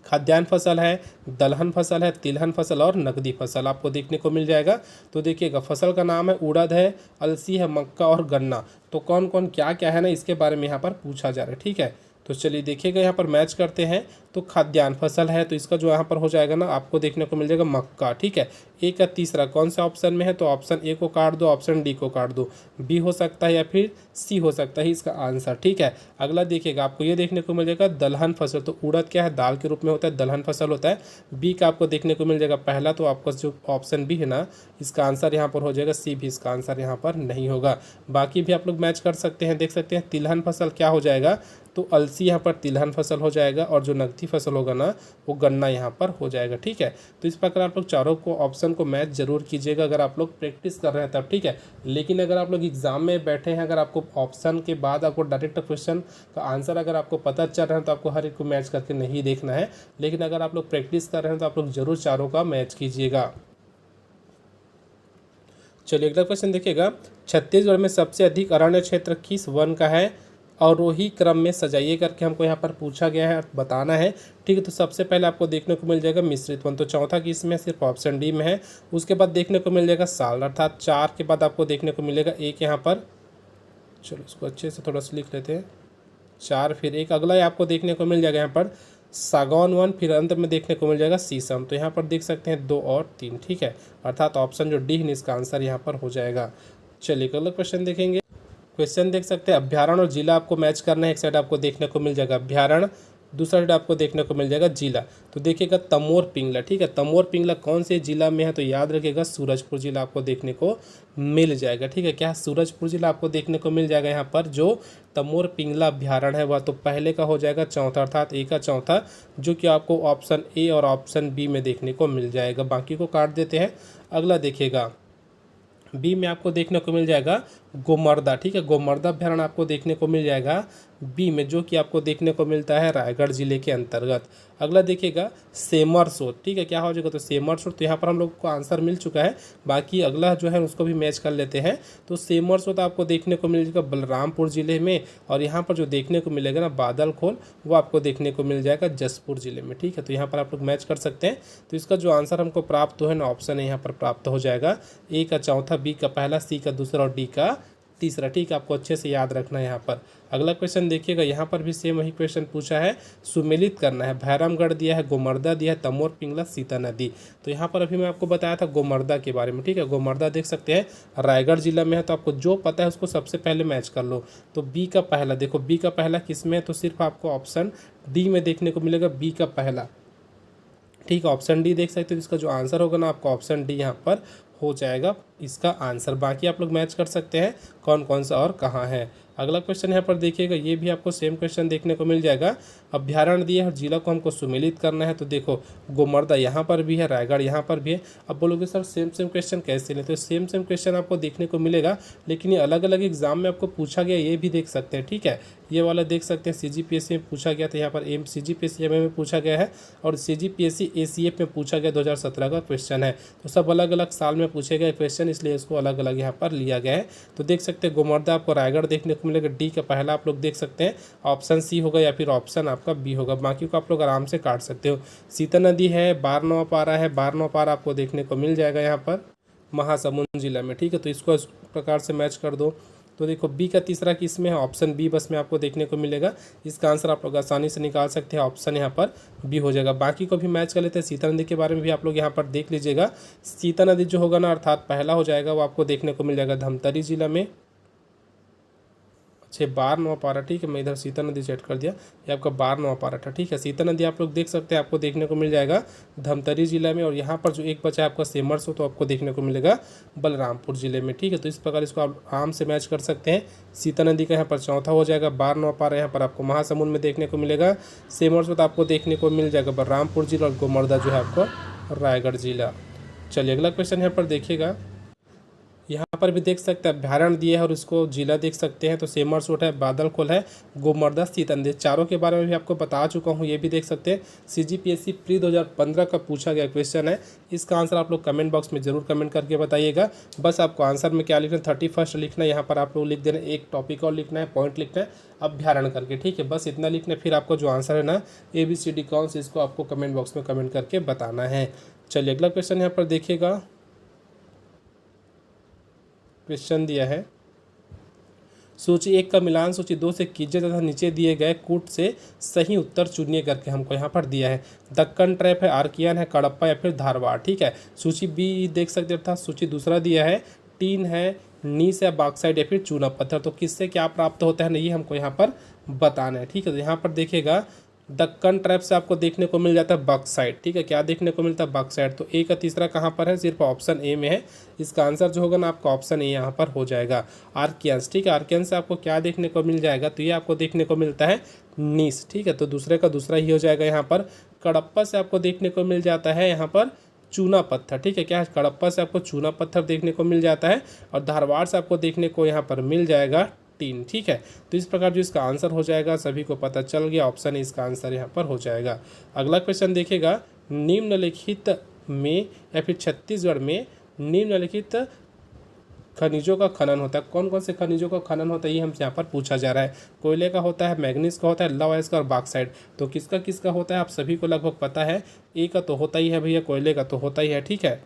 खाद्यान्न फसल है, दलहन फसल है, तिलहन फसल और नकदी फसल आपको देखने को मिल जाएगा। तो देखिएगा फसल का नाम है उड़द है, अलसी है, मक्का और गन्ना। तो कौन कौन क्या क्या है ना इसके बारे में यहाँ पर पूछा जा रहा है, ठीक है। तो चलिए देखिएगा यहाँ पर मैच करते हैं। तो खाद्यान्न फसल है तो इसका जो यहाँ पर हो जाएगा ना आपको देखने को मिल जाएगा मक्का, ठीक है। ए का तीसरा कौन सा ऑप्शन में है, तो ऑप्शन ए को काट दो, ऑप्शन डी को काट दो, बी हो सकता है या फिर सी हो सकता है इसका आंसर, ठीक है। अगला देखिएगा आपको ये देखने को मिल जाएगा दलहन फसल। तो उड़द क्या है, दाल के रूप में होता है, दलहन फसल होता है। बी का आपको देखने को मिल जाएगा पहला, तो आपका जो ऑप्शन बी है ना इसका आंसर यहाँ पर हो जाएगा सी, भी इसका आंसर यहाँ पर नहीं होगा। बाकी भी आप लोग मैच कर सकते हैं, देख सकते हैं। तिलहन फसल क्या हो जाएगा, तो अलसी यहाँ पर तिलहन फसल हो जाएगा और जो नकदी फसल होगा ना वो गन्ना यहाँ पर हो जाएगा, ठीक है। तो इस प्रकार आप लोग चारों को ऑप्शन को मैच जरूर कीजिएगा अगर आप लोग प्रैक्टिस कर रहे हैं तब, ठीक है। लेकिन अगर आप लोग एग्जाम में बैठे हैं, अगर आपको ऑप्शन के बाद आपको डायरेक्ट क्वेश्चन का आंसर अगर आपको पता चल रहा है तो आपको हर एक को मैच करके नहीं देखना है। लेकिन अगर आप लोग प्रैक्टिस कर रहे हैं तो आप लोग जरूर चारों का मैच कीजिएगा। चलिए अगला क्वेश्चन देखिएगा, छत्तीसगढ़ में सबसे अधिक अरण्य क्षेत्र किस वन का है, अवरोही क्रम में सजाइए करके हमको यहाँ पर पूछा गया है, बताना है, ठीक है। तो सबसे पहले आपको देखने को मिल जाएगा मिश्रित वन, तो चौथा किस में, सिर्फ ऑप्शन डी में है। उसके बाद देखने को मिल जाएगा साल, अर्थात 4 के बाद आपको देखने को मिलेगा एक यहाँ पर, चलो इसको अच्छे से थोड़ा सा लिख लेते हैं, 4 फिर एक। अगला आपको देखने को मिल जाएगा यहाँ पर सागौन वन, फिर अंत में देखने को मिल जाएगा शीशम। तो यहाँ पर देख सकते हैं 2 और 3, ठीक है, अर्थात ऑप्शन जो डी है इसका आंसर यहाँ पर हो जाएगा। चलिए अगला क्वेश्चन देखेंगे, क्वेश्चन देख सकते हैं अभ्यारण्य और जिला आपको मैच करना है। एक साइड आपको देखने को मिल जाएगा अभ्यारण्य, दूसरा साइड आपको देखने को मिल जाएगा जिला। तो देखिएगा तमोर पिंगला, ठीक है, तमोर पिंगला कौन से जिला में है, तो याद रखिएगा सूरजपुर जिला आपको देखने को मिल जाएगा, ठीक है। क्या सूरजपुर जिला आपको देखने को मिल जाएगा यहाँ पर जो तमोर पिंगला अभ्यारण्य है वह, तो पहले का हो जाएगा चौथा, अर्थात ए का चौथा, जो कि आपको ऑप्शन ए और ऑप्शन बी में देखने को मिल जाएगा। बाकी को काट देते हैं। अगला देखिएगा बी में आपको देखने को मिल जाएगा गोमर्दा, ठीक है, गोमर्दा अभ्यारण्य आपको देखने को मिल जाएगा बी में, जो कि आपको देखने को मिलता है रायगढ़ जिले के अंतर्गत। अगला देखिएगा सेमरसोट, ठीक है, क्या हो जाएगा, तो सेमरसोट। तो यहाँ पर हम लोग को आंसर मिल चुका है, बाकी अगला जो है उसको भी मैच कर लेते हैं। तो सेमरसोट आपको देखने को मिल जाएगा बलरामपुर जिले में, और यहाँ पर जो देखने को मिलेगा ना बादलखोल, वो आपको देखने को मिल जाएगा जसपुर जिले में, ठीक है। तो यहाँ पर आप लोग मैच कर सकते हैं। तो इसका जो आंसर हमको प्राप्त हो है ना ऑप्शन है यहाँ पर प्राप्त हो जाएगा, ए का चौथा, बी का पहला, सी का दूसरा और डी का तीसरा, ठीक है, आपको अच्छे से याद रखना है यहाँ पर। अगला क्वेश्चन देखिएगा, यहाँ पर भी सेम वही क्वेश्चन पूछा है, सुमेलित करना है। भैरमगढ़ दिया है, गोमर्दा दिया है, तमोर पिंगला, सीता नदी। तो यहाँ पर अभी मैं आपको बताया था गोमर्दा के बारे में, ठीक है। गोमर्दा देख सकते हैं रायगढ़ जिला में है, तो आपको जो पता है उसको सबसे पहले मैच कर लो। तो बी का पहला, देखो बी का पहला किस में है, तो सिर्फ आपको ऑप्शन डी में देखने को मिलेगा बी का पहला, ठीक है, ऑप्शन डी देख सकते हो। इसका जो आंसर होगा ना आपका ऑप्शन डी यहाँ पर हो जाएगा इसका आंसर। बाकी आप लोग मैच कर सकते हैं कौन कौन सा और कहाँ है। अगला क्वेश्चन यहाँ पर देखिएगा, ये भी आपको सेम क्वेश्चन देखने को मिल जाएगा। अभ्यारण्य दिए और जिला को हमको सुमेलित करना है। तो देखो गोमर्दा यहाँ पर भी है, रायगढ़ यहाँ पर भी है। अब बोलोगे सर सेम क्वेश्चन कैसे लेते, तो सेम क्वेश्चन आपको देखने को मिलेगा, लेकिन ये अलग अलग एग्जाम में आपको पूछा गया, ये भी देख सकते हैं, ठीक है। ये वाला देख सकते हैं CGPSC में पूछा गया था, यहाँ पर CGPSC में पूछा गया है, और CGPSC ACF में पूछा गया 2017 का क्वेश्चन है। तो सब अलग अलग साल में पूछे गए क्वेश्चन, इसलिए इसको अलग अलग यहाँ पर लिया गया है। तो देख सकते हैं गोमर्दा आपको रायगढ़ देखने को मिलेगा, डी का पहला आप लोग देख सकते हैं, ऑप्शन सी होगा या फिर ऑप्शन आपका बी होगा। बाकी को आप लोग आराम से काट सकते हो। सीता नदी है, बारनवा पारा है, बारनवा पारा आपको देखने को मिल जाएगा यहाँ पर महासमुंद जिला में, ठीक है। तो इसको इस प्रकार से मैच कर दो। तो देखो बी का तीसरा किस में है, ऑप्शन बी बस में आपको देखने को मिलेगा। इसका आंसर आप लोग आसानी से निकाल सकते हैं, ऑप्शन यहाँ पर बी हो जाएगा। बाकी को भी मैच कर लेते हैं। सीता नदी के बारे में भी आप लोग यहाँ पर देख लीजिएगा। सीता नदी जो होगा ना अर्थात पहला हो जाएगा वो आपको देखने को मिल जाएगा धमतरी जिला में। 12वां पारा, ठीक है। मैं इधर सीता नदी सेट कर दिया, ये आपका 12वां पारा था, ठीक है। सीता नदी आप लोग देख सकते हैं, आपको देखने को मिल जाएगा धमतरी जिला में। और यहाँ पर जो एक बचा है आपका सेमरसो, तो आपको देखने को मिलेगा बलरामपुर जिले में, ठीक है। तो इस प्रकार इसको आप आराम से मैच कर सकते हैं। सीता नदी का यहाँ पर चौथा हो जाएगा, 12वां पारा यहाँ पर आपको महासमुंद में देखने को मिलेगा। सेमरसो तो आपको देखने को मिल जाएगा बलरामपुर जिला, और गोमर्दा जो है आपको रायगढ़ जिला। चलिए अगला क्वेश्चन यहाँ पर देखिएगा, यहाँ पर भी देख सकते हैं अभ्यारण्य दिए है और इसको जिला देख सकते हैं। तो सेमरसोट है, बादलखोल है, गोमर्दा, सीता नदी, चारों के बारे में भी आपको बता चुका हूँ, ये भी देख सकते हैं। CGPSC प्री 2015 का पूछा गया क्वेश्चन है। इसका आंसर आप लोग कमेंट बॉक्स में जरूर कमेंट करके बताइएगा। बस आपको आंसर में क्या लिखना है, 31 लिखना है, यहाँ पर आप लोग लिख देना, एक टॉपिक और लिखना है, पॉइंट लिखना है अभ्यारण्य करके, ठीक है। बस इतना लिखना है, फिर आपको जो आंसर है ना ABCD कौन से, इसको आपको कमेंट बॉक्स में कमेंट करके बताना है। चलिए अगला क्वेश्चन यहाँ पर देखिएगा, क्वेश्चन दिया है सूची 1 का मिलान सूची 2 से कीजिए तथा नीचे दिए गए कूट से सही उत्तर चुनिए करके हमको यहाँ पर दिया है। दक्कन ट्रैप है, आर्कियन है, कडप्पा या फिर धारवाड़, ठीक है। सूची B देख सकते हैं, सूची दूसरा दिया है टीन है, नीस है, बॉक्साइट या फिर चूना पत्थर। तो किससे क्या प्राप्त होता है, ये हमको यहाँ पर बताना है, ठीक है। तो यहाँ पर देखिएगा दक्कन ट्रैप से आपको देखने को मिल जाता है बॉक्साइट, ठीक है। क्या देखने को मिलता है, बॉक्साइट। तो A का तीसरा कहाँ पर है, सिर्फ ऑप्शन A में है। इसका आंसर जो होगा ना आपका ऑप्शन A यहाँ पर हो जाएगा, आर्कियंस, ठीक है। आर्कियंस से आपको क्या देखने को मिल जाएगा, तो ये आपको देखने को मिलता है नीस, ठीक है। तो दूसरे का दूसरा ही हो जाएगा यहाँ पर। कडप्पा से आपको देखने को मिल जाता है यहाँ पर चूना पत्थर, ठीक है। क्या कडप्पा से आपको चूना पत्थर देखने को मिल जाता है, और धारवाड़ से आपको देखने को यहाँ पर मिल जाएगा टीन, ठीक है। तो इस प्रकार जो इसका आंसर हो जाएगा सभी को पता चल गया, ऑप्शन इसका आंसर यहाँ पर हो जाएगा। अगला क्वेश्चन देखिएगा, निम्नलिखित में या फिर छत्तीसगढ़ में निम्नलिखित खनिजों का खनन होता है। कौन कौन से खनिजों का खनन होता है, ये हमसे यहाँ पर पूछा जा रहा है। कोयले का होता है, मैग्नीज का होता है, लौह अयस्क और बॉक्साइट। तो किसका किसका होता है आप सभी को लगभग पता है। A का तो होता ही है भैया, कोयले का तो होता ही है, ठीक है।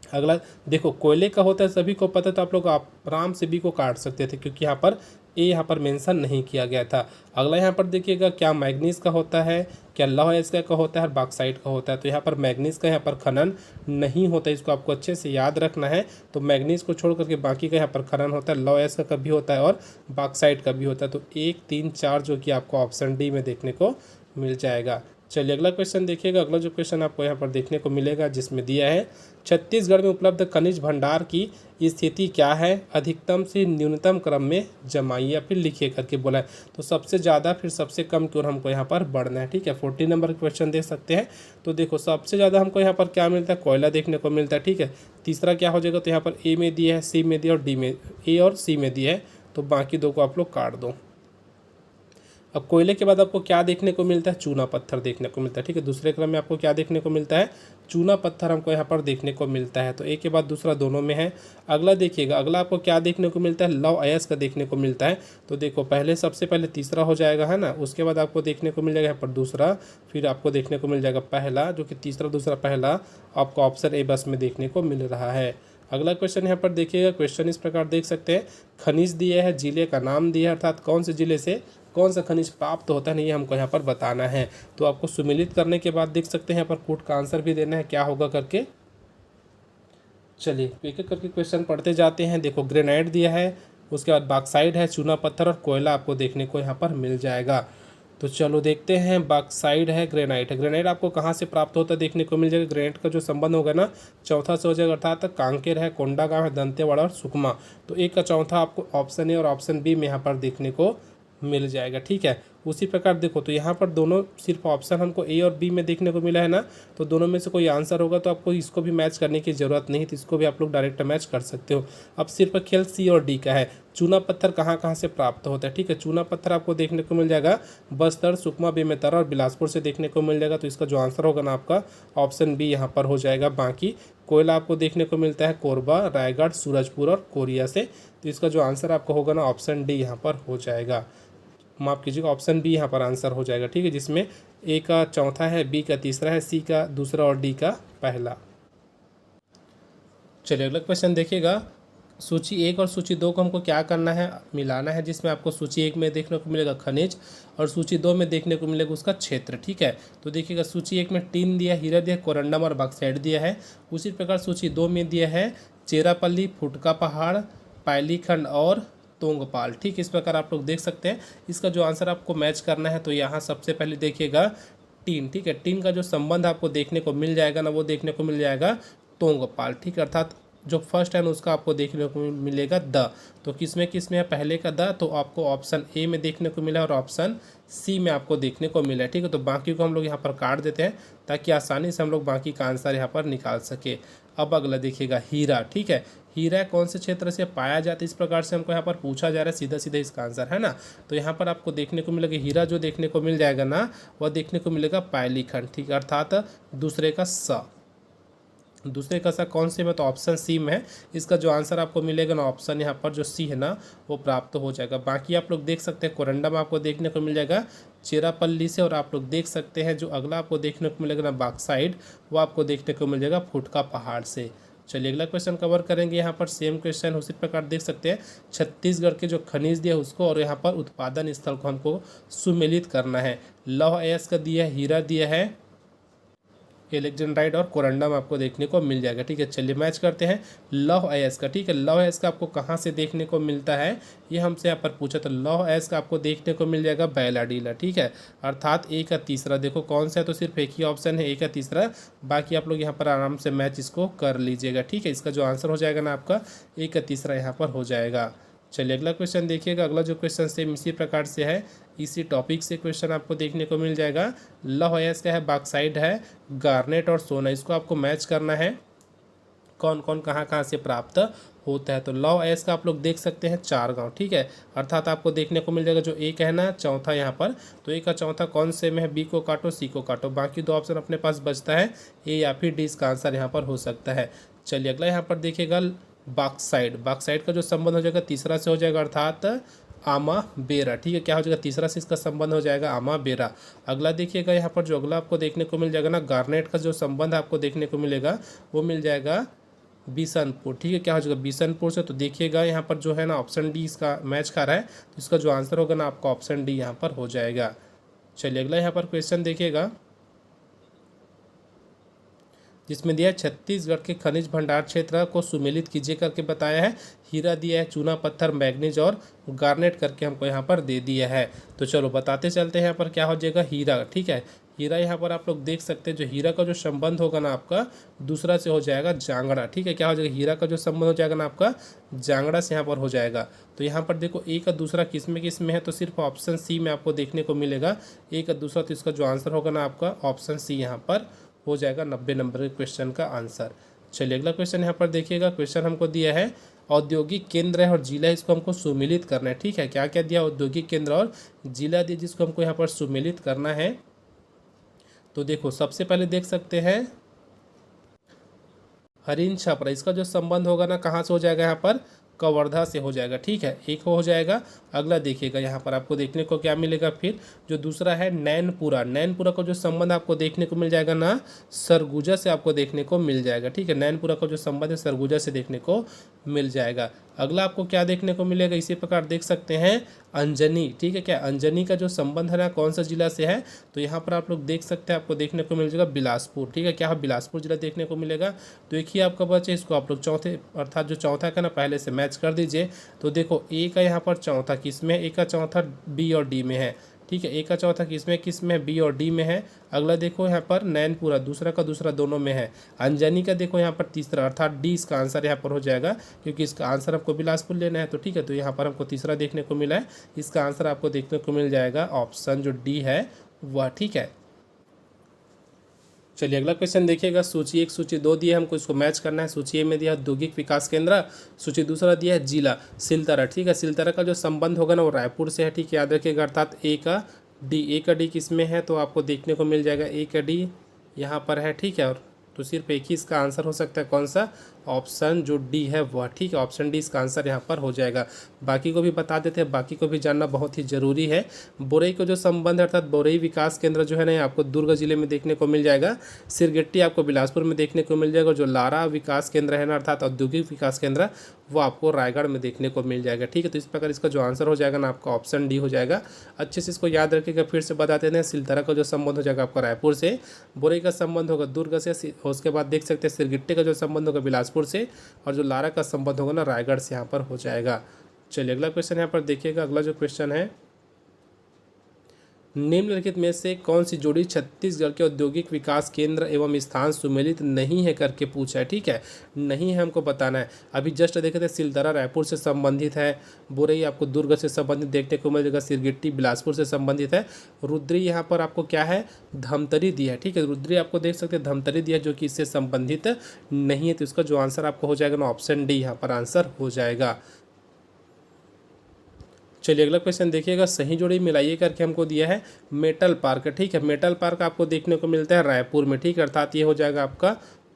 अगला देखो, कोयले का होता है सभी को पता, तो आप लोग आराम से B को काट सकते थे, क्योंकि यहाँ पर A यहाँ पर मेंशन नहीं किया गया था। अगला यहाँ पर देखिएगा, क्या मैग्नीज का होता है, क्या लौह अयस्क का होता है और बॉक्साइट का होता है। तो यहाँ पर मैग्नीज का यहाँ पर खनन नहीं होता है, इसको आपको अच्छे से याद रखना है। तो मैग्नीज को छोड़ करके बाकी का यहाँ पर खनन होता है, लौह अयस्क का भी होता है और बॉक्साइट का भी होता है। तो 1, 3, 4 जो कि आपको ऑप्शन D में देखने को मिल जाएगा। चलिए अगला क्वेश्चन देखिएगा। अगला जो क्वेश्चन आपको यहाँ पर देखने को मिलेगा, जिसमें दिया है छत्तीसगढ़ में उपलब्ध खनिज भंडार की स्थिति क्या है, अधिकतम से न्यूनतम क्रम में जमाइए या फिर लिखिए करके बोला है। तो सबसे ज़्यादा फिर सबसे कम की ओर हमको यहाँ पर बढ़ना है, ठीक है। 40 नंबर क्वेश्चन देख सकते हैं। तो देखो सबसे ज़्यादा हमको यहाँ पर क्या मिलता है, कोयला देखने को मिलता है, ठीक है। तीसरा क्या हो जाएगा, तो यहाँ पर A में दिया है, C में दिया और D में, A और C में दिया है। तो बाकी दो को आप लोग काट दो। अब कोयले के बाद आपको क्या देखने को मिलता है, चूना पत्थर देखने को मिलता है, ठीक है। दूसरे क्रम में आपको क्या देखने को मिलता है, चूना पत्थर हमको यहाँ पर देखने को मिलता है। तो एक के बाद दूसरा दोनों में है। अगला देखिएगा, अगला आपको क्या देखने को मिलता है, लौह अयस्क का देखने को मिलता है। तो देखो पहले सबसे पहले तीसरा हो जाएगा, है ना। उसके बाद आपको देखने को मिल जाएगा यहाँ पर दूसरा, फिर आपको देखने को मिल जाएगा पहला, जो कि तीसरा दूसरा पहला आपको ऑप्शन A बस में देखने को मिल रहा है। अगला क्वेश्चन यहाँ पर देखिएगा, क्वेश्चन इस प्रकार देख सकते हैं, खनिज दिया है, जिले का नाम दिया है, अर्थात कौन से जिले से कौन सा खनिज प्राप्त होता है, नहीं ये हमको यहाँ पर बताना है। तो आपको सुमिलित करने के बाद देख सकते हैं यहाँ पर कूट का आंसर भी देना है, क्या होगा करके। चलिए एक एक करके क्वेश्चन पढ़ते जाते हैं। देखो ग्रेनाइट दिया है, उसके बाद बॉक्साइट है, चूना पत्थर और कोयला आपको देखने को यहाँ पर मिल जाएगा। तो चलो देखते हैं, बॉक्साइट है, ग्रेनाइट है। ग्रेनाइट आपको कहाँ से प्राप्त होता है देखने को मिल जाएगा। ग्रेनाइट का जो संबंध होगा ना चौथा से हो जाएगा, अर्थात कांकेर है, कोंडागांव है, दंतेवाड़ा और सुकमा। तो एक का चौथा आपको ऑप्शन A और ऑप्शन B में यहाँ पर देखने को मिल जाएगा, ठीक है। उसी प्रकार देखो, तो यहाँ पर दोनों सिर्फ ऑप्शन हमको A और B में देखने को मिला है ना, तो दोनों में से कोई आंसर होगा, तो आपको इसको भी मैच करने की ज़रूरत नहीं, तो इसको भी आप लोग डायरेक्ट मैच कर सकते हो। अब सिर्फ खेल C और D का है। चूना पत्थर कहाँ कहाँ से प्राप्त होता है, ठीक है। चूना पत्थर आपको देखने को मिल जाएगा बस्तर, सुकमा, बेमेतरा और बिलासपुर से देखने को मिल जाएगा। तो इसका जो आंसर होगा ना आपका ऑप्शन B यहाँ पर हो जाएगा। बाकी कोयला आपको देखने को मिलता है कोरबा, रायगढ़, सूरजपुर और कोरिया से। तो इसका जो आंसर आपका होगा ना ऑप्शन D यहाँ पर हो जाएगा। माफ़ कीजिएगा, ऑप्शन B यहाँ पर आंसर हो जाएगा, ठीक है। जिसमें A का चौथा है, B का तीसरा है, C का दूसरा और D का पहला। चलिए अगला क्वेश्चन देखिएगा, सूची 1 और सूची 2 को हमको क्या करना है, मिलाना है। जिसमें आपको सूची 1 में देखने को मिलेगा खनिज और सूची 2 में देखने को मिलेगा उसका क्षेत्र, ठीक है। तो देखिएगा सूची 1 में टीन दिया, हीरा दिया, कोरंडम और बॉक्साइट दिया है। उसी प्रकार सूची 2 में दिया है चेरापल्ली, फुटका पहाड़, पायलीखंड और तोंगपाल। ठीक, इस प्रकार आप लोग देख सकते हैं। इसका जो आंसर आपको मैच करना है तो यहाँ सबसे पहले देखिएगा टीन। ठीक है, टीन का जो संबंध आपको देखने को मिल जाएगा ना, वो देखने को मिल जाएगा तोंगपाल। ठीक है, अर्थात जो फर्स्ट है ना उसका आपको देखने को मिलेगा द। तो किस में है पहले का द, तो आपको ऑप्शन ए में देखने को मिला और ऑप्शन सी में आपको देखने को मिला। ठीक है, तो बाकी को हम लोग यहाँ पर काट देते हैं ताकि आसानी से हम लोग बाकी का आंसर यहाँ पर निकाल सके। अब अगला देखिएगा हीरा। ठीक है, हीरा कौन से क्षेत्र से पाया जाता है, इस प्रकार से हमको यहाँ पर पूछा जा रहा है, सीधा सीधा इसका आंसर है ना। तो यहाँ पर आपको देखने को मिलेगा हीरा जो देखने को मिल जाएगा ना, वह देखने को मिलेगा पायलीखंड। ठीक है, अर्थात दूसरे का सा कौन से में, तो ऑप्शन सी में है। इसका जो आंसर आपको मिलेगा ना, ऑप्शन यहाँ पर जो सी है ना, वो प्राप्त हो जाएगा। बाकी आप लोग देख सकते हैं कोरंडम आपको देखने को मिल जाएगा चेरापल्ली से, और आप लोग देख सकते हैं जो अगला आपको देखने को मिलेगा ना बॉक्साइट, वो आपको देखने को मिल जाएगा फुटका पहाड़ से। चलिए अगला क्वेश्चन कवर करेंगे। यहाँ पर सेम क्वेश्चन उसी प्रकार देख सकते हैं, छत्तीसगढ़ के जो खनिज दिया उसको और यहाँ पर उत्पादन स्थल को हमको सुमेलित करना है। लौह अयस्क का दिया है, हीरा दिया है, एलेक्जेंड्राइट और कोरंडम आपको देखने को मिल जाएगा। ठीक है, चलिए मैच करते हैं लौह अयस्क। ठीक है, लौह अयस्क आपको कहाँ से देखने को मिलता है, ये हमसे यहाँ पर पूछा। तो लौह अयस्क आपको देखने को मिल जाएगा बैलाडीला। ठीक है, अर्थात ए का तीसरा, देखो कौन सा है, तो सिर्फ एक ही ऑप्शन है ए का तीसरा। बाकी आप लोग यहाँ पर आराम से मैच इसको कर लीजिएगा। ठीक है, इसका जो आंसर हो जाएगा ना आपका ए का तीसरा यहाँ पर हो जाएगा। चलिए अगला क्वेश्चन देखिएगा। अगला जो क्वेश्चन सेम इसी प्रकार से है, इसी टॉपिक से क्वेश्चन आपको देखने को मिल जाएगा। लौह अयस्क है, बॉक्साइट है, गार्नेट और सोना, इसको आपको मैच करना है कौन कौन कहाँ कहाँ से प्राप्त होता है। तो लौह अयस्क आप लोग देख सकते हैं 4 गांव। ठीक है, अर्थात आपको देखने को मिल जाएगा जो एक है ना चौथा यहाँ पर, तो ए का चौथा कौन से में है, बी को काटो सी को काटो, बाकी 2 ऑप्शन अपने पास बचता है, ए या फिर डी इसका आंसर यहाँ पर हो सकता है। चलिए अगला यहाँ पर देखिएगा बॉक्साइट का जो संबंध हो जाएगा तीसरा से हो जाएगा, अर्थात आमा बेरा। ठीक है, क्या हो जाएगा, तीसरा से इसका संबंध हो जाएगा आमा बेरा। अगला देखिएगा यहाँ पर जो अगला आपको देखने को मिल जाएगा ना, गार्नेट का जो संबंध आपको देखने को मिलेगा वो मिल जाएगा बिशनपुर। ठीक है, क्या हो जाएगा बिशनपुर से। तो देखिएगा यहाँ पर जो है ना ऑप्शन डी इसका मैच कर रहा है, तो इसका जो आंसर होगा ना आपका ऑप्शन डी यहाँ पर हो जाएगा। चलिए अगला यहाँ पर क्वेश्चन देखिएगा, जिसमें दिया है छत्तीसगढ़ के खनिज भंडार क्षेत्र को सुमेलित कीजिए करके बताया है। हीरा दिया है, चूना पत्थर, मैग्नीज और गार्नेट करके हमको यहाँ पर दे दिया है। तो चलो बताते चलते हैं यहाँ पर क्या हो जाएगा, हीरा। ठीक है, हीरा यहाँ पर आप लोग देख सकते हैं जो हीरा का जो संबंध होगा ना आपका दूसरा से हो जाएगा जांगड़ा। ठीक है, क्या हो जाएगा, हीरा का जो संबंध हो जाएगा ना आपका जांगड़ा से यहाँ पर हो जाएगा। तो यहाँ पर देखो ए का दूसरा किस में है, तो सिर्फ ऑप्शन सी में आपको देखने को मिलेगा ए का दूसरा। तो इसका जो आंसर होगा ना आपका ऑप्शन सी यहाँ पर हो जाएगा 90 नंबर के क्वेश्चन का आंसर। चलिए अगला क्वेश्चन यहाँ पर देखिएगा। क्वेश्चन हमको दिया है औद्योगिक केंद्र है और जिला, इसको हमको सुमेलित करना है। ठीक है, क्या क्या दिया, औद्योगिक केंद्र और जिला दिया, जिसको हमको यहाँ पर सुमेलित करना है। तो देखो सबसे पहले देख सकते हैं हरिन छपरा, इसका जो संबंध होगा ना कहाँ से हो जाएगा, यहाँ पर कवर्धा से हो जाएगा। ठीक है, एक हो जाएगा। अगला देखिएगा यहाँ पर आपको देखने को क्या मिलेगा, फिर जो दूसरा है नैनपुरा का जो संबंध आपको देखने को मिल जाएगा ना सरगुजा से आपको देखने को मिल जाएगा। ठीक है, नैनपुरा का जो संबंध है सरगुजा से देखने को मिल जाएगा। अगला आपको क्या देखने को मिलेगा, इसी प्रकार देख सकते हैं अंजनी। ठीक है, क्या अंजनी का जो संबंध है ना कौन सा जिला से है, तो यहाँ पर आप लोग देख सकते हैं आपको देखने को मिल जाएगा बिलासपुर। ठीक है, क्या है, बिलासपुर जिला देखने को मिलेगा। तो एक ही आपका बचे, इसको आप लोग चौथे अर्थात जो चौथा का ना पहले से मैच कर दीजिए। तो देखो ए का यहाँ पर चौथा किस में, ए का चौथा बी और डी में है। ठीक है, ए का चौथा किस में बी और डी में है। अगला देखो यहाँ पर नैनपुरा दूसरा का दूसरा दोनों में है। अंजनी का देखो यहाँ पर तीसरा, अर्थात डी इसका आंसर यहाँ पर हो जाएगा, क्योंकि इसका आंसर आपको बिलासपुर लेना है। तो ठीक है, तो यहाँ पर हमको तीसरा देखने को मिला है, इसका आंसर आपको देखने को मिल जाएगा ऑप्शन जो डी है वह। ठीक है, चलिए अगला क्वेश्चन देखिएगा। सूची 1 सूची 2 दिया है, हमको इसको मैच करना है। सूची ए में दिया औद्योगिक विकास केंद्र, सूची दूसरा दिया है जिला सिलतरा। ठीक है, सिलतरा का जो संबंध होगा ना वो रायपुर से है। ठीक है, याद रखिएगा, अर्थात ए का डी किस में है, तो आपको देखने को मिल जाएगा ए का डी यहाँ पर है। ठीक है, और तो सिर्फ एक ही इसका आंसर हो सकता है, कौन सा, ऑप्शन जो डी है वह। ठीक है, ऑप्शन डी इसका आंसर यहाँ पर हो जाएगा। बाकी को भी बता देते हैं, बाकी को भी जानना बहुत ही जरूरी है। बोरई का जो संबंध है अर्थात बोरई विकास केंद्र जो है ना आपको दुर्ग जिले में देखने को मिल जाएगा। सिरगिट्टी आपको बिलासपुर में देखने को मिल जाएगा। जो लारा विकास केंद्र है ना अर्थात औद्योगिक विकास केंद्र, वो आपको रायगढ़ में देखने को मिल जाएगा। ठीक है, तो इस प्रकार इसका जो आंसर हो जाएगा ना आपका ऑप्शन डी हो जाएगा। अच्छे से इसको याद रखिएगा, फिर से बताते हैं। सिलतरा का जो संबंध हो जाएगा आपका रायपुर से, बोरई का संबंध होगा दुर्ग से, उसके बाद देख सकते हैं सिरगिट्टी का जो संबंध होगा बिलासपुर से, और जो लारा का संबंध होगा ना रायगढ़ से यहाँ पर हो जाएगा। चलिए अगला क्वेश्चन यहाँ पर देखिएगा। अगला जो क्वेश्चन है, निम्नलिखित में से कौन सी जोड़ी छत्तीसगढ़ के औद्योगिक विकास केंद्र एवं स्थान सुमेलित नहीं है करके पूछा है। ठीक है, नहीं है हमको बताना है। अभी जस्ट देखे थे सिलदरा रायपुर से संबंधित है, बोरई आपको दुर्ग से संबंधित देखने को मिलेगा, सिरगिट्टी बिलासपुर से संबंधित है, रुद्री यहाँ पर आपको क्या है धमतरी दिया है। ठीक है, रुद्री आपको देख सकते हैं धमतरी दिया है जो कि इससे संबंधित नहीं है। तो इसका जो आंसर आपको हो जाएगा ना ऑप्शन डी यहाँ पर आंसर हो जाएगा। चलिए अगला क्वेश्चन देखिएगा, सही जोड़ी मिलाइए करके हमको दिया है मेटल पार्क। ठीक है, मेटल पार्क आपको देखने को मिलता है रायपुर में। ठीक है, अर्थात ये हो जाएगा आपका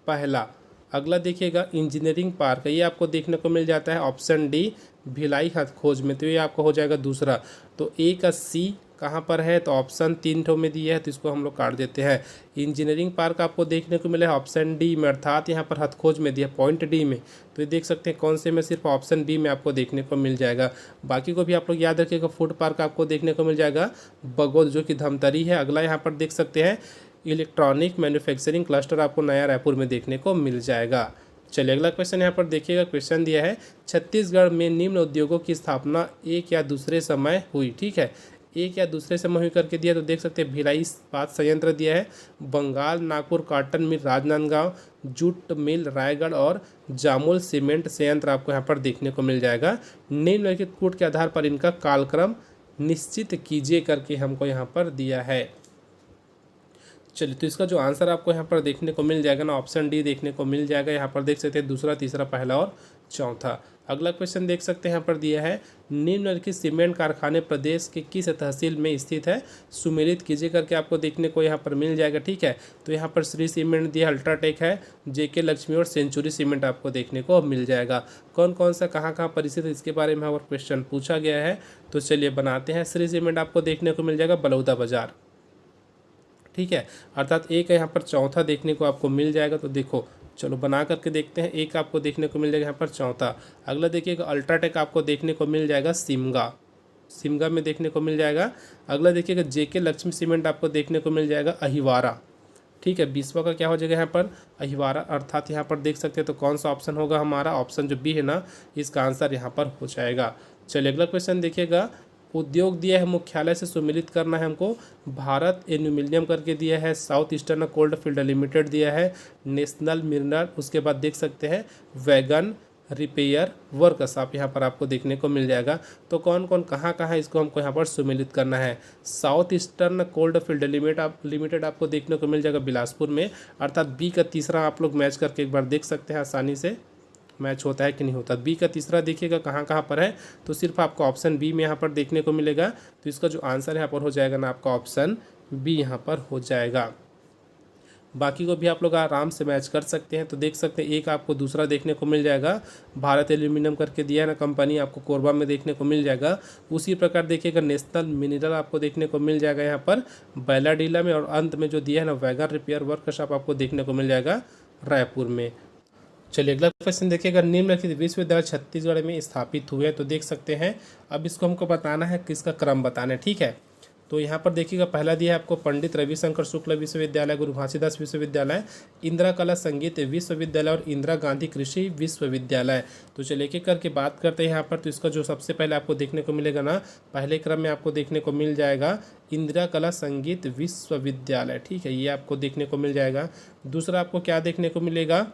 पहला। अगला देखिएगा इंजीनियरिंग पार्क, ये आपको देखने को मिल जाता है ऑप्शन डी भिलाई हथखोज में। तो ये आपको हो जाएगा दूसरा। तो ए का सी कहाँ पर है, तो ऑप्शन 3 ठो में दिया है, तो इसको हम लोग काट देते हैं। इंजीनियरिंग पार्क आपको देखने को मिला है ऑप्शन डी में, अर्थात यहाँ पर हथखोज में दिया पॉइंट डी में। तो ये देख सकते हैं कौन से में, सिर्फ ऑप्शन बी में आपको देखने को मिल जाएगा। बाकी को भी आप लोग याद रखिएगा। फूड पार्क आपको देखने को मिल जाएगा बगोद जो कि धमतरी है। अगला यहाँ पर देख सकते हैं इलेक्ट्रॉनिक मैन्युफैक्चरिंग क्लस्टर आपको नया रायपुर में देखने को मिल जाएगा। चलिए अगला क्वेश्चन यहाँ पर देखिएगा। क्वेश्चन दिया है छत्तीसगढ़ में निम्न उद्योगों की स्थापना एक या दूसरे समय हुई। ठीक है, एक या दूसरे समय हुई करके दिया, तो देख सकते हैं भिलाई इस्पात संयंत्र दिया है, Bengal Nagpur cotton mill Rajnandgaon, jute mill Raigarh और जामुल सीमेंट संयंत्र आपको यहाँ पर देखने को मिल जाएगा। निम्नलिखित कूट के आधार पर इनका कालक्रम निश्चित कीजिए करके हमको यहाँ पर दिया है। चलिए, तो इसका जो आंसर आपको यहाँ पर देखने को मिल जाएगा ना ऑप्शन डी देखने को मिल जाएगा। यहाँ पर देख सकते हैं दूसरा, तीसरा, पहला और चौथा। अगला क्वेश्चन देख सकते हैं यहाँ पर दिया है निम्नलिखित सीमेंट कारखाने प्रदेश के किस तहसील में स्थित है, सुमेलित कीजिए करके आपको देखने को यहाँ पर मिल जाएगा। ठीक है, तो यहाँ पर श्री सीमेंट दिया, अल्ट्राटेक है, जेके लक्ष्मी और सेंचुरी सीमेंट आपको देखने को मिल जाएगा। कौन कौन सा कहाँ कहाँ परिस्थित इसके बारे में और क्वेश्चन पूछा गया है, तो चलिए बनाते हैं। श्री सीमेंट आपको देखने को मिल जाएगा बलौदा बाजार। ठीक है, अर्थात एक यहाँ पर चौथा देखने को आपको मिल जाएगा। तो देखो चलो बना करके देखते हैं। एक आपको देखने को मिल जाएगा यहाँ पर चौथा। अगला देखिएगा अल्ट्राटेक आपको देखने को मिल जाएगा सिमगा में देखने को मिल जाएगा। अगला देखिएगा जेके लक्ष्मी सीमेंट आपको देखने को मिल जाएगा अहिवारा। ठीक है, 20वां का क्या हो जाएगा यहाँ पर अहिवारा, अर्थात यहाँ पर देख सकते हैं। तो कौन सा ऑप्शन होगा हमारा, ऑप्शन जो बी है ना, इसका आंसर यहाँ पर हो जाएगा। चलिए अगला क्वेश्चन देखिएगा, उद्योग दिया है मुख्यालय से सुमेलित करना है हमको, भारत एल्यूमिनियम करके दिया है, south eastern cold field limited दिया है, नेशनल मिनरल, उसके बाद देख सकते हैं वैगन रिपेयर वर्कस आप यहाँ पर आपको देखने को मिल जाएगा। तो कौन कौन कहाँ कहाँ इसको हमको यहाँ पर सुमेलित करना है। South eastern cold field limited आपको देखने को मिल जाएगा बिलासपुर में, अर्थात बी का तीसरा आप लोग मैच करके एक बार देख सकते हैं आसानी से मैच होता है कि नहीं होता। बी का तीसरा देखिएगा कहाँ कहाँ पर है, तो सिर्फ आपको ऑप्शन बी में यहाँ पर देखने को मिलेगा। तो इसका जो आंसर यहाँ पर हो जाएगा ना आपका ऑप्शन बी यहाँ पर हो जाएगा। बाकी को भी आप लोग आराम से मैच कर सकते हैं। तो देख सकते हैं एक आपको दूसरा देखने को मिल जाएगा, भारत एल्यूमिनियम करके दिया है ना कंपनी, आपको कोरबा में देखने को मिल जाएगा। उसी प्रकार देखिएगा नेशनल मिनरल आपको देखने को मिल जाएगा यहाँ पर बैलाडीला में, और अंत में जो दिया है ना वैगन रिपेयर वर्कशॉप आपको देखने को मिल जाएगा रायपुर में। चलिए अगला क्वेश्चन देखिएगा, निम्नलिखित विश्वविद्यालय छत्तीसगढ़ में स्थापित हुए, तो देख सकते हैं अब इसको हमको बताना है, किसका क्रम बताना है। ठीक है, तो यहाँ पर देखिएगा पहला दिया है आपको पंडित रविशंकर शुक्ल विश्वविद्यालय, गुरु घासीदास विश्वविद्यालय, इंदिरा कला संगीत विश्वविद्यालय और इंदिरा गांधी कृषि विश्वविद्यालय। तो चलिए एक करके बात करते हैं यहाँ पर। तो इसका जो सबसे पहले आपको देखने को मिलेगा ना, पहले क्रम में आपको देखने को मिल जाएगा इंदिरा कला संगीत विश्वविद्यालय। ठीक है, ये आपको देखने को मिल जाएगा। दूसरा आपको क्या देखने को मिलेगा,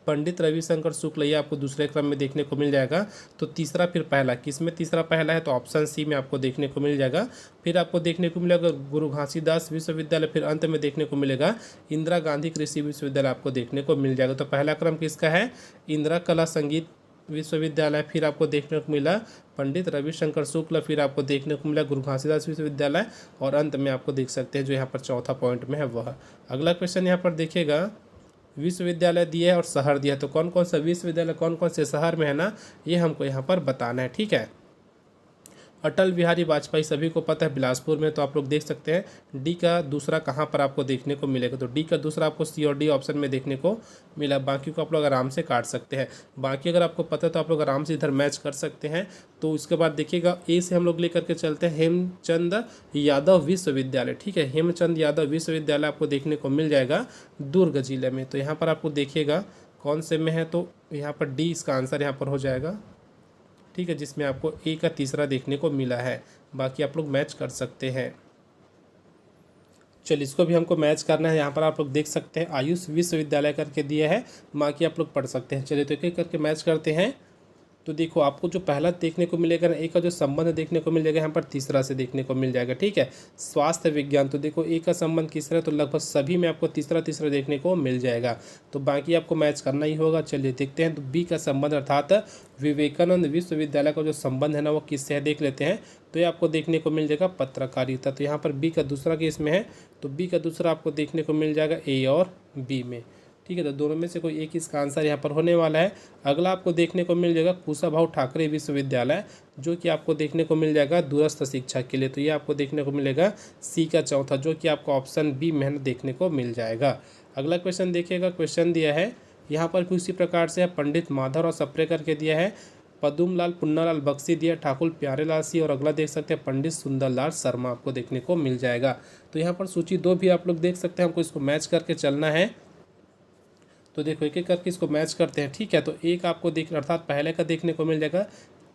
पंडित रविशंकर शुक्ल, ये आपको दूसरे क्रम में देखने को मिल जाएगा। तो तीसरा फिर पहला, किस में तीसरा पहला है, तो ऑप्शन सी में आपको देखने को मिल जाएगा। फिर आपको देखने को मिलेगा गुरु घासीदास विश्वविद्यालय, फिर अंत में देखने को मिलेगा इंदिरा गांधी कृषि विश्वविद्यालय आपको देखने को मिल जाएगा। तो पहला क्रम किसका है, इंदिरा कला संगीत विश्वविद्यालय, फिर आपको देखने को मिला पंडित रविशंकर शुक्ल, फिर आपको देखने को मिला गुरु घासीदास विश्वविद्यालय, और अंत में आपको देख सकते हैं जो यहाँ पर चौथा पॉइंट में है वह। अगला क्वेश्चन यहाँ पर देखिएगा, विश्वविद्यालय दिया है और शहर दिया है, तो कौन कौन सा विश्वविद्यालय कौन कौन से शहर में है ना, ये हमको यहाँ पर बताना है। ठीक है, अटल बिहारी वाजपेयी सभी को पता है बिलासपुर में, तो आप लोग देख सकते हैं डी का दूसरा कहाँ पर आपको देखने को मिलेगा। तो डी का दूसरा आपको सी और डी ऑप्शन में देखने को मिला। बाकी को आप लोग आराम से काट सकते हैं। बाकी अगर आपको पता है तो आप लोग आराम से इधर मैच कर सकते हैं। तो इसके बाद देखिएगा ए से हम लोग लेकर के चलते हैं हेमचंद यादव विश्वविद्यालय। ठीक है, हेमचंद यादव विश्वविद्यालय आपको देखने को मिल जाएगा दुर्ग जिले में। तो यहाँ पर आपको देखिएगा कौन से में है, तो यहाँ पर डी इसका आंसर यहाँ पर हो जाएगा। ठीक है, जिसमें आपको ए का तीसरा देखने को मिला है। बाकी आप लोग मैच कर सकते हैं। चलिए इसको भी हमको मैच करना है। यहाँ पर आप लोग देख सकते हैं आयुष विश्वविद्यालय करके दिया है, बाकी आप लोग पढ़ सकते हैं। चलिए तो एक एक करके मैच करते हैं। तो देखो आपको जो पहला देखने को मिलेगा ना, ए का जो संबंध देखने को मिल जाएगा यहाँ पर तीसरा से देखने को मिल जाएगा। ठीक है, स्वास्थ्य विज्ञान, तो देखो ए का संबंध किसरा है, तो लगभग सभी में आपको तीसरा तीसरा देखने को मिल जाएगा। तो बाकी आपको मैच करना ही होगा। चलिए देखते हैं। तो बी का संबंध अर्थात विवेकानंद विश्वविद्यालय का जो संबंध है ना, वो किससे है देख लेते हैं। तो ये आपको देखने को मिल जाएगा पत्रकारिता। तो यहाँ पर बी का दूसरा केस में है, तो बी का दूसरा आपको देखने को मिल जाएगा ए और बी में। ठीक है, तो दोनों में से कोई एक इसका आंसर यहाँ पर होने वाला है। अगला आपको देखने को मिल जाएगा कुशाभाऊ ठाकरे विश्वविद्यालय, जो कि आपको देखने को मिल जाएगा दूरस्थ शिक्षा के लिए। तो ये आपको देखने को मिलेगा सी का चौथा, जो कि आपको ऑप्शन बी में देखने को मिल जाएगा। अगला क्वेश्चन देखिएगा। क्वेश्चन दिया है यहाँ पर किसी प्रकार से पंडित माधव और सप्रेकर के दिया है, पदुमलाल पुन्नालाल बख्शी दिया, ठाकुर प्यारेलाल सी, और अगला देख सकते हैं पंडित सुंदरलाल शर्मा आपको देखने को मिल जाएगा। तो यहाँ पर सूची 2 भी आप लोग देख सकते हैं, हमको इसको मैच करके चलना है। तो देखो एक एक करके इसको मैच करते हैं। ठीक है, तो एक आपको देख अर्थात पहले का देखने को मिल जाएगा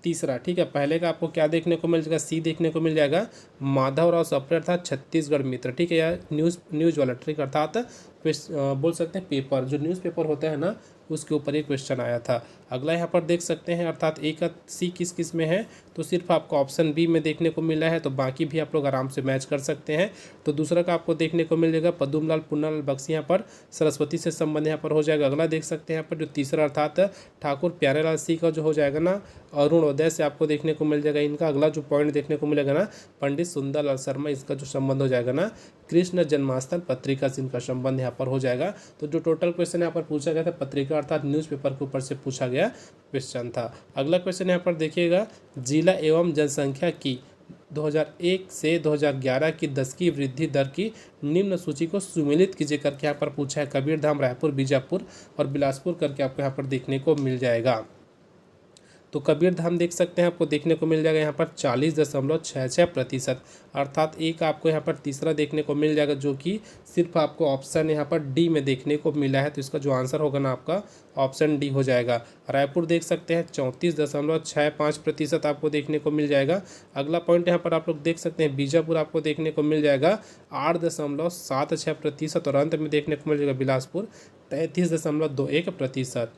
तीसरा। ठीक है, पहले का आपको क्या देखने को मिल जाएगा, सी देखने को मिल जाएगा माधवराव सप्रे अर्थात छत्तीसगढ़ मित्र। ठीक है, या न्यूज़ वाला ट्रिक अर्थात बोल सकते हैं पेपर, जो न्यूज़पेपर होता है ना, उसके ऊपर ये क्वेश्चन आया था। अगला यहाँ पर देख सकते हैं अर्थात ए का सी किस किस में है, तो सिर्फ आपको ऑप्शन बी में देखने को मिला है। तो बाकी भी आप लोग आराम से मैच कर सकते हैं। तो दूसरा का आपको देखने को मिल जाएगा पद्मलाल पुन्नालाल बख्शी, यहाँ पर सरस्वती से संबंध यहाँ पर हो जाएगा। अगला देख सकते हैं यहाँ पर जो तीसरा अर्थात ठाकुर प्यारेलाल सी का जो हो जाएगा ना, अरुणोदय से आपको देखने को मिल जाएगा इनका। अगला जो पॉइंट देखने को मिलेगा ना, पंडित सुंदरलाल शर्मा, इसका जो संबंध हो जाएगा ना कृष्ण जन्माष्टमी पत्रिका से इनका संबंध यहाँ पर हो जाएगा। तो जो टोटल क्वेश्चन यहाँ पर पूछा गया था पत्रिका अर्थात न्यूज़पेपर के ऊपर से पूछा गया क्वेश्चन था। अगला क्वेश्चन यहाँ पर देखिएगा, जिला एवं जनसंख्या की 2001 से 2011 की 10 की वृद्धि दर की निम्न सूची को सुमेलित कीजिए करके यहाँ पर पूछा है। कबीरधाम, रायपुर, बीजापुर और बिलासपुर करके आपको यहाँ पर देखने को मिल जाएगा। तो कबीरधाम देख सकते हैं आपको देखने को मिल जाएगा यहाँ पर 40.66%, अर्थात एक आपको यहाँ पर तीसरा देखने को मिल जाएगा, जो कि सिर्फ आपको ऑप्शन यहाँ पर डी में देखने को मिला है। तो इसका जो आंसर होगा ना आपका ऑप्शन डी हो जाएगा। रायपुर देख सकते हैं 34.65% आपको देखने को मिल जाएगा। अगला पॉइंट यहाँ पर आप लोग देख सकते हैं बीजापुर आपको देखने को मिल जाएगा 8.76%, और अंत में देखने को मिल जाएगा बिलासपुर 33.21%।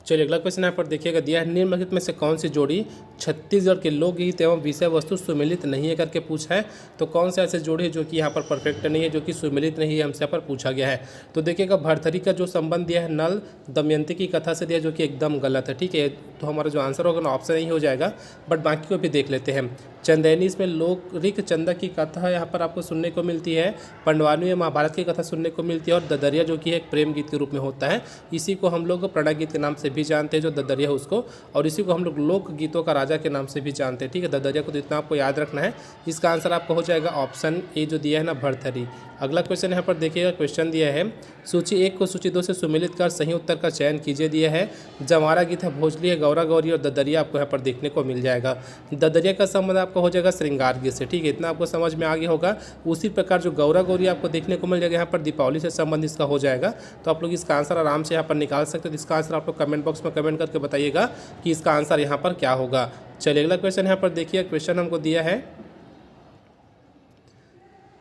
चलिए अगला क्वेश्चन यहाँ पर देखिएगा, दिया है निम्नलिखित में से कौन सी जोड़ी छत्तीसगढ़ के लोकगीत एवं विषय वस्तु सुमेलित नहीं है करके पूछा है। तो कौन सा ऐसे जोड़ी है जो कि यहाँ पर परफेक्ट नहीं है, जो कि सुमेलित नहीं है, हमसे यहाँ पर पूछा गया है। तो देखिएगा भरथरी का जो संबंध दिया है नल दमयंती की कथा से दिया, जो कि एकदम गलत है। ठीक है, तो हमारा जो आंसर होगा ना ऑप्शन ही हो जाएगा, बट बाकी को भी देख लेते हैं। चंदैनी, इसमें लोकरिक चंदा की कथा यहाँ पर आपको सुनने को मिलती है। पंडवानी में महाभारत की कथा सुनने को मिलती है, और ददरिया जो कि एक प्रेम गीत के रूप में होता है। इसी को हम लोग प्रणय गीत के नाम से भी जानते हैं, जो ददरिया है उसको, और इसी को हम लोग लोक गीतों का राजा के नाम से भी जानते हैं। ठीक है, ददरिया को तो इतना आपको याद रखना है। इसका आंसर आपको हो जाएगा ऑप्शन ए जो दिया है ना भरथरी। अगला क्वेश्चन यहाँ पर देखिएगा, क्वेश्चन दिया है सूची 1 को सूची 2 से सुमेलित कर सही उत्तर का चयन कीजिए दिया है। जवारा गीत है, भोजली है, गौरा गौरी और ददरिया आपको यहाँ पर देखने को मिल जाएगा। ददरिया का संबंध आपको हो जाएगा श्रृंगार गीत से। ठीक है, इतना आपको समझ में आ गया होगा। उसी प्रकार जो गौरा गौरी आपको देखने को मिल जाएगा यहाँ पर दीपावली से संबंध इसका हो जाएगा। तो आप लोग इसका आंसर आराम से यहाँ पर निकाल सकते हो। इसका आंसर आप लोग कमेंट बॉक्स में कमेंट करके बताइएगा कि इसका आंसर यहाँ पर क्या होगा। चलिए अगला क्वेश्चन यहाँ पर देखिए, क्वेश्चन हमको दिया है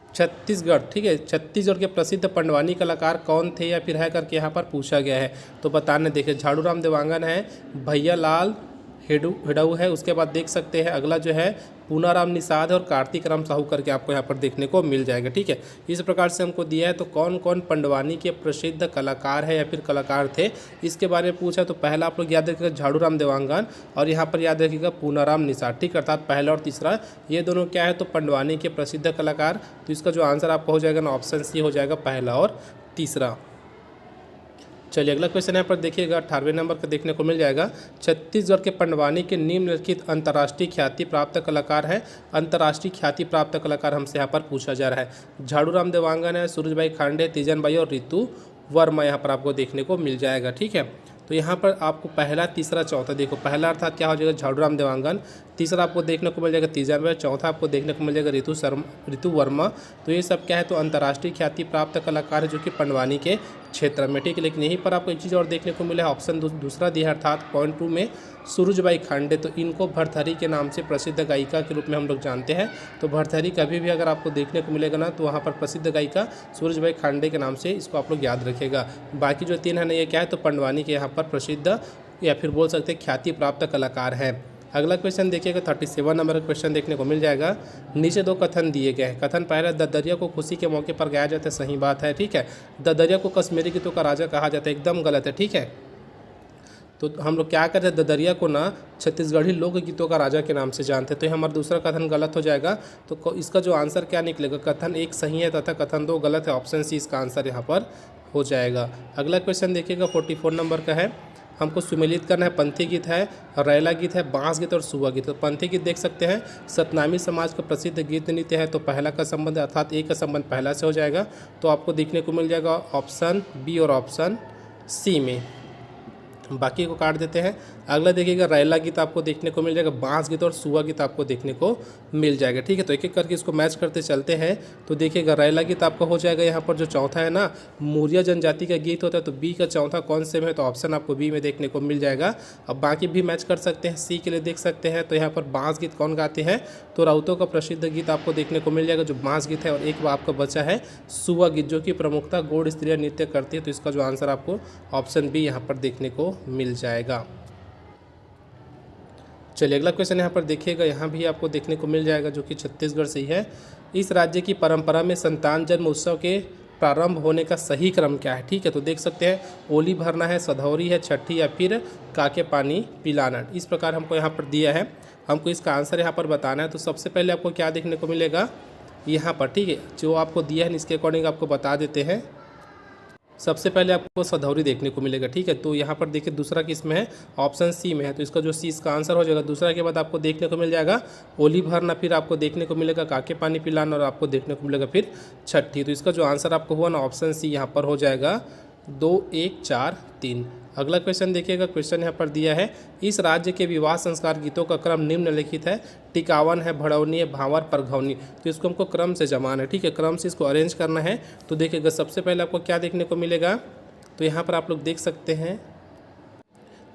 छत्तीसगढ़। ठीक है, छत्तीसगढ़ के प्रसिद्ध पंडवानी कलाकार कौन थे या फिर है करके यहाँ पर पूछा गया है। तो बताने देखिए, झाड़ूराम देवांगन है, भैया लाल हिडऊ है, उसके बाद देख सकते हैं अगला जो है पूनाराम निषाद है, और कार्तिक राम साहू करके आपको यहाँ पर देखने को मिल जाएगा। ठीक है, इस प्रकार से हमको दिया है। तो कौन कौन पंडवानी के प्रसिद्ध कलाकार है या फिर कलाकार थे, इसके बारे में पूछा। तो पहला आप लोग याद रखिएगा झाड़ूराम देवांगन, और यहाँ पर याद रखिएगा पूनाराम निषाद। ठीक, अर्थात पहला और तीसरा ये दोनों क्या है, तो पंडवानी के प्रसिद्ध कलाकार। तो इसका जो आंसर आपको हो जाएगा ना ऑप्शन सी हो जाएगा, पहला और तीसरा। चलिए अगला क्वेश्चन यहाँ पर देखिएगा, 18वें नंबर का देखने को मिल जाएगा। छत्तीसगढ़ के पंडवानी के निम्नलिखित अंतर्राष्ट्रीय ख्याति प्राप्त कलाकार हैं। अंतर्राष्ट्रीय ख्याति प्राप्त कलाकार हमसे यहाँ पर पूछा जा रहा है। झाड़ूराम देवांगन है, सूरजबाई खांडे, तीजन बाई और ऋतु वर्मा यहाँ पर आपको देखने को मिल जाएगा। ठीक है, तो यहाँ पर आपको पहला, तीसरा, चौथा देखो, पहला अर्थात क्या हो जाएगा झाड़ूराम देवांगन, तीसरा आपको देखने को मिल जाएगा तीजन बाई, चौथा आपको देखने को मिल जाएगा ऋतु वर्मा। तो ये सब क्या है, तो अंतर्राष्ट्रीय ख्याति प्राप्त कलाकार है, जो कि पंडवानी के क्षेत्र में, ठीक है। लेकिन यहीं पर आपको एक चीज़ और देखने को मिला है, ऑप्शन दूसरा दिया है अर्थात पॉइंट 2 में सूरजबाई खांडे। तो इनको भर्तृहरि के नाम से प्रसिद्ध गायिका के रूप में हम लोग जानते हैं। तो भर्तृहरि कभी भी अगर आपको देखने को मिलेगा ना, तो वहाँ पर प्रसिद्ध गायिका सूरजबाई खांडे के नाम से इसको आप लोग याद रखिएगा। बाकी जो 3 है ना, ये क्या है, तो पंडवानी के यहाँ पर प्रसिद्ध या फिर बोल सकते हैं ख्याति प्राप्त कलाकार हैं। अगला क्वेश्चन देखिएगा, 37 नंबर का क्वेश्चन देखने को मिल जाएगा। नीचे 2 कथन दिए गए हैं। कथन पहला, ददरिया को खुशी के मौके पर गाया जाता है, सही बात है, ठीक है। ददरिया को कश्मीरी गीतों का राजा कहा जाता है, एकदम गलत है, ठीक है। तो हम लोग क्या करते हैं, ददरिया को ना छत्तीसगढ़ी लोकगीतों का राजा के नाम से जानते हैं। तो ये हमारा दूसरा कथन गलत हो जाएगा। तो इसका जो आंसर क्या निकलेगा, कथन 1 सही है तथा कथन 2 गलत है। ऑप्शन सी इसका आंसर यहाँ पर हो जाएगा। अगला क्वेश्चन देखिएगा, 44 नंबर का है। हमको सुमेलित करना है, पंथी गीत है, रैला गीत है, बांस गीत और सुआ गीत। तो पंथी गीत देख सकते हैं, सतनामी समाज का प्रसिद्ध गीत नृत्य है। तो पहला का संबंध अर्थात ए का संबंध पहला से हो जाएगा। तो आपको देखने को मिल जाएगा ऑप्शन बी और ऑप्शन सी में। बाकी को काट देते हैं। अगला देखिएगा, रैला गीत आपको देखने को मिल जाएगा, बांस गीत और सुआ गीत आपको देखने को मिल जाएगा, ठीक है। तो एक एक करके इसको मैच करते चलते हैं। तो देखिएगा, रैला गीत आपको हो जाएगा यहाँ पर जो चौथा है ना, मौर्य जनजाति का गीत होता है। तो बी का चौथा कौन से में है, तो ऑप्शन आपको बी में देखने को मिल जाएगा। अब बाकी भी मैच कर सकते हैं, सी के लिए देख सकते हैं। तो यहाँ पर बांस गीत कौन गाते हैं, तो राउतों का प्रसिद्ध गीत आपको देखने को मिल जाएगा जो बांस गीत है। और एक आपका बचा है सुआ गीत, जो कि प्रमुखता गौड़ स्त्रियाँ नृत्य करती है। तो इसका जो आंसर आपको ऑप्शन बी यहाँ पर देखने को मिल जाएगा। चलिए अगला क्वेश्चन यहाँ पर देखिएगा, यहाँ भी आपको देखने को मिल जाएगा जो कि छत्तीसगढ़ से ही है। इस राज्य की परंपरा में संतान जन्म उत्सव के प्रारंभ होने का सही क्रम क्या है, ठीक है। तो देख सकते हैं, ओली भरना है, सधौरी है, छठी या फिर काके पानी पिलाना। इस प्रकार हमको यहाँ पर दिया है, हमको इसका आंसर यहाँ पर बताना है। तो सबसे पहले आपको क्या देखने को मिलेगा यहाँ पर, ठीक है, जो आपको दिया है इसके अकॉर्डिंग आपको बता देते हैं। सबसे पहले आपको सधौरी देखने को मिलेगा, ठीक है। तो यहाँ पर देखिए दूसरा किस में है, ऑप्शन सी में है। तो इसका जो सी इसका आंसर हो जाएगा। दूसरा के बाद आपको देखने को मिल जाएगा ओली भरना, फिर आपको देखने को मिलेगा काके पानी पिलाना और आपको देखने को मिलेगा फिर छठी। तो इसका जो आंसर आपको हुआ ना, ऑप्शन सी यहाँ पर हो जाएगा 2 1 4 3। अगला क्वेश्चन देखिएगा, क्वेश्चन यहाँ पर दिया है, इस राज्य के विवाह संस्कार गीतों का क्रम निम्नलिखित है। टिकावन है, भड़ौनी है, भांवर, परघौनी। तो इसको हमको क्रम से जमाना है, ठीक है, क्रम से इसको अरेंज करना है। तो देखिएगा सबसे पहले आपको क्या देखने को मिलेगा, तो यहाँ पर आप लोग देख सकते हैं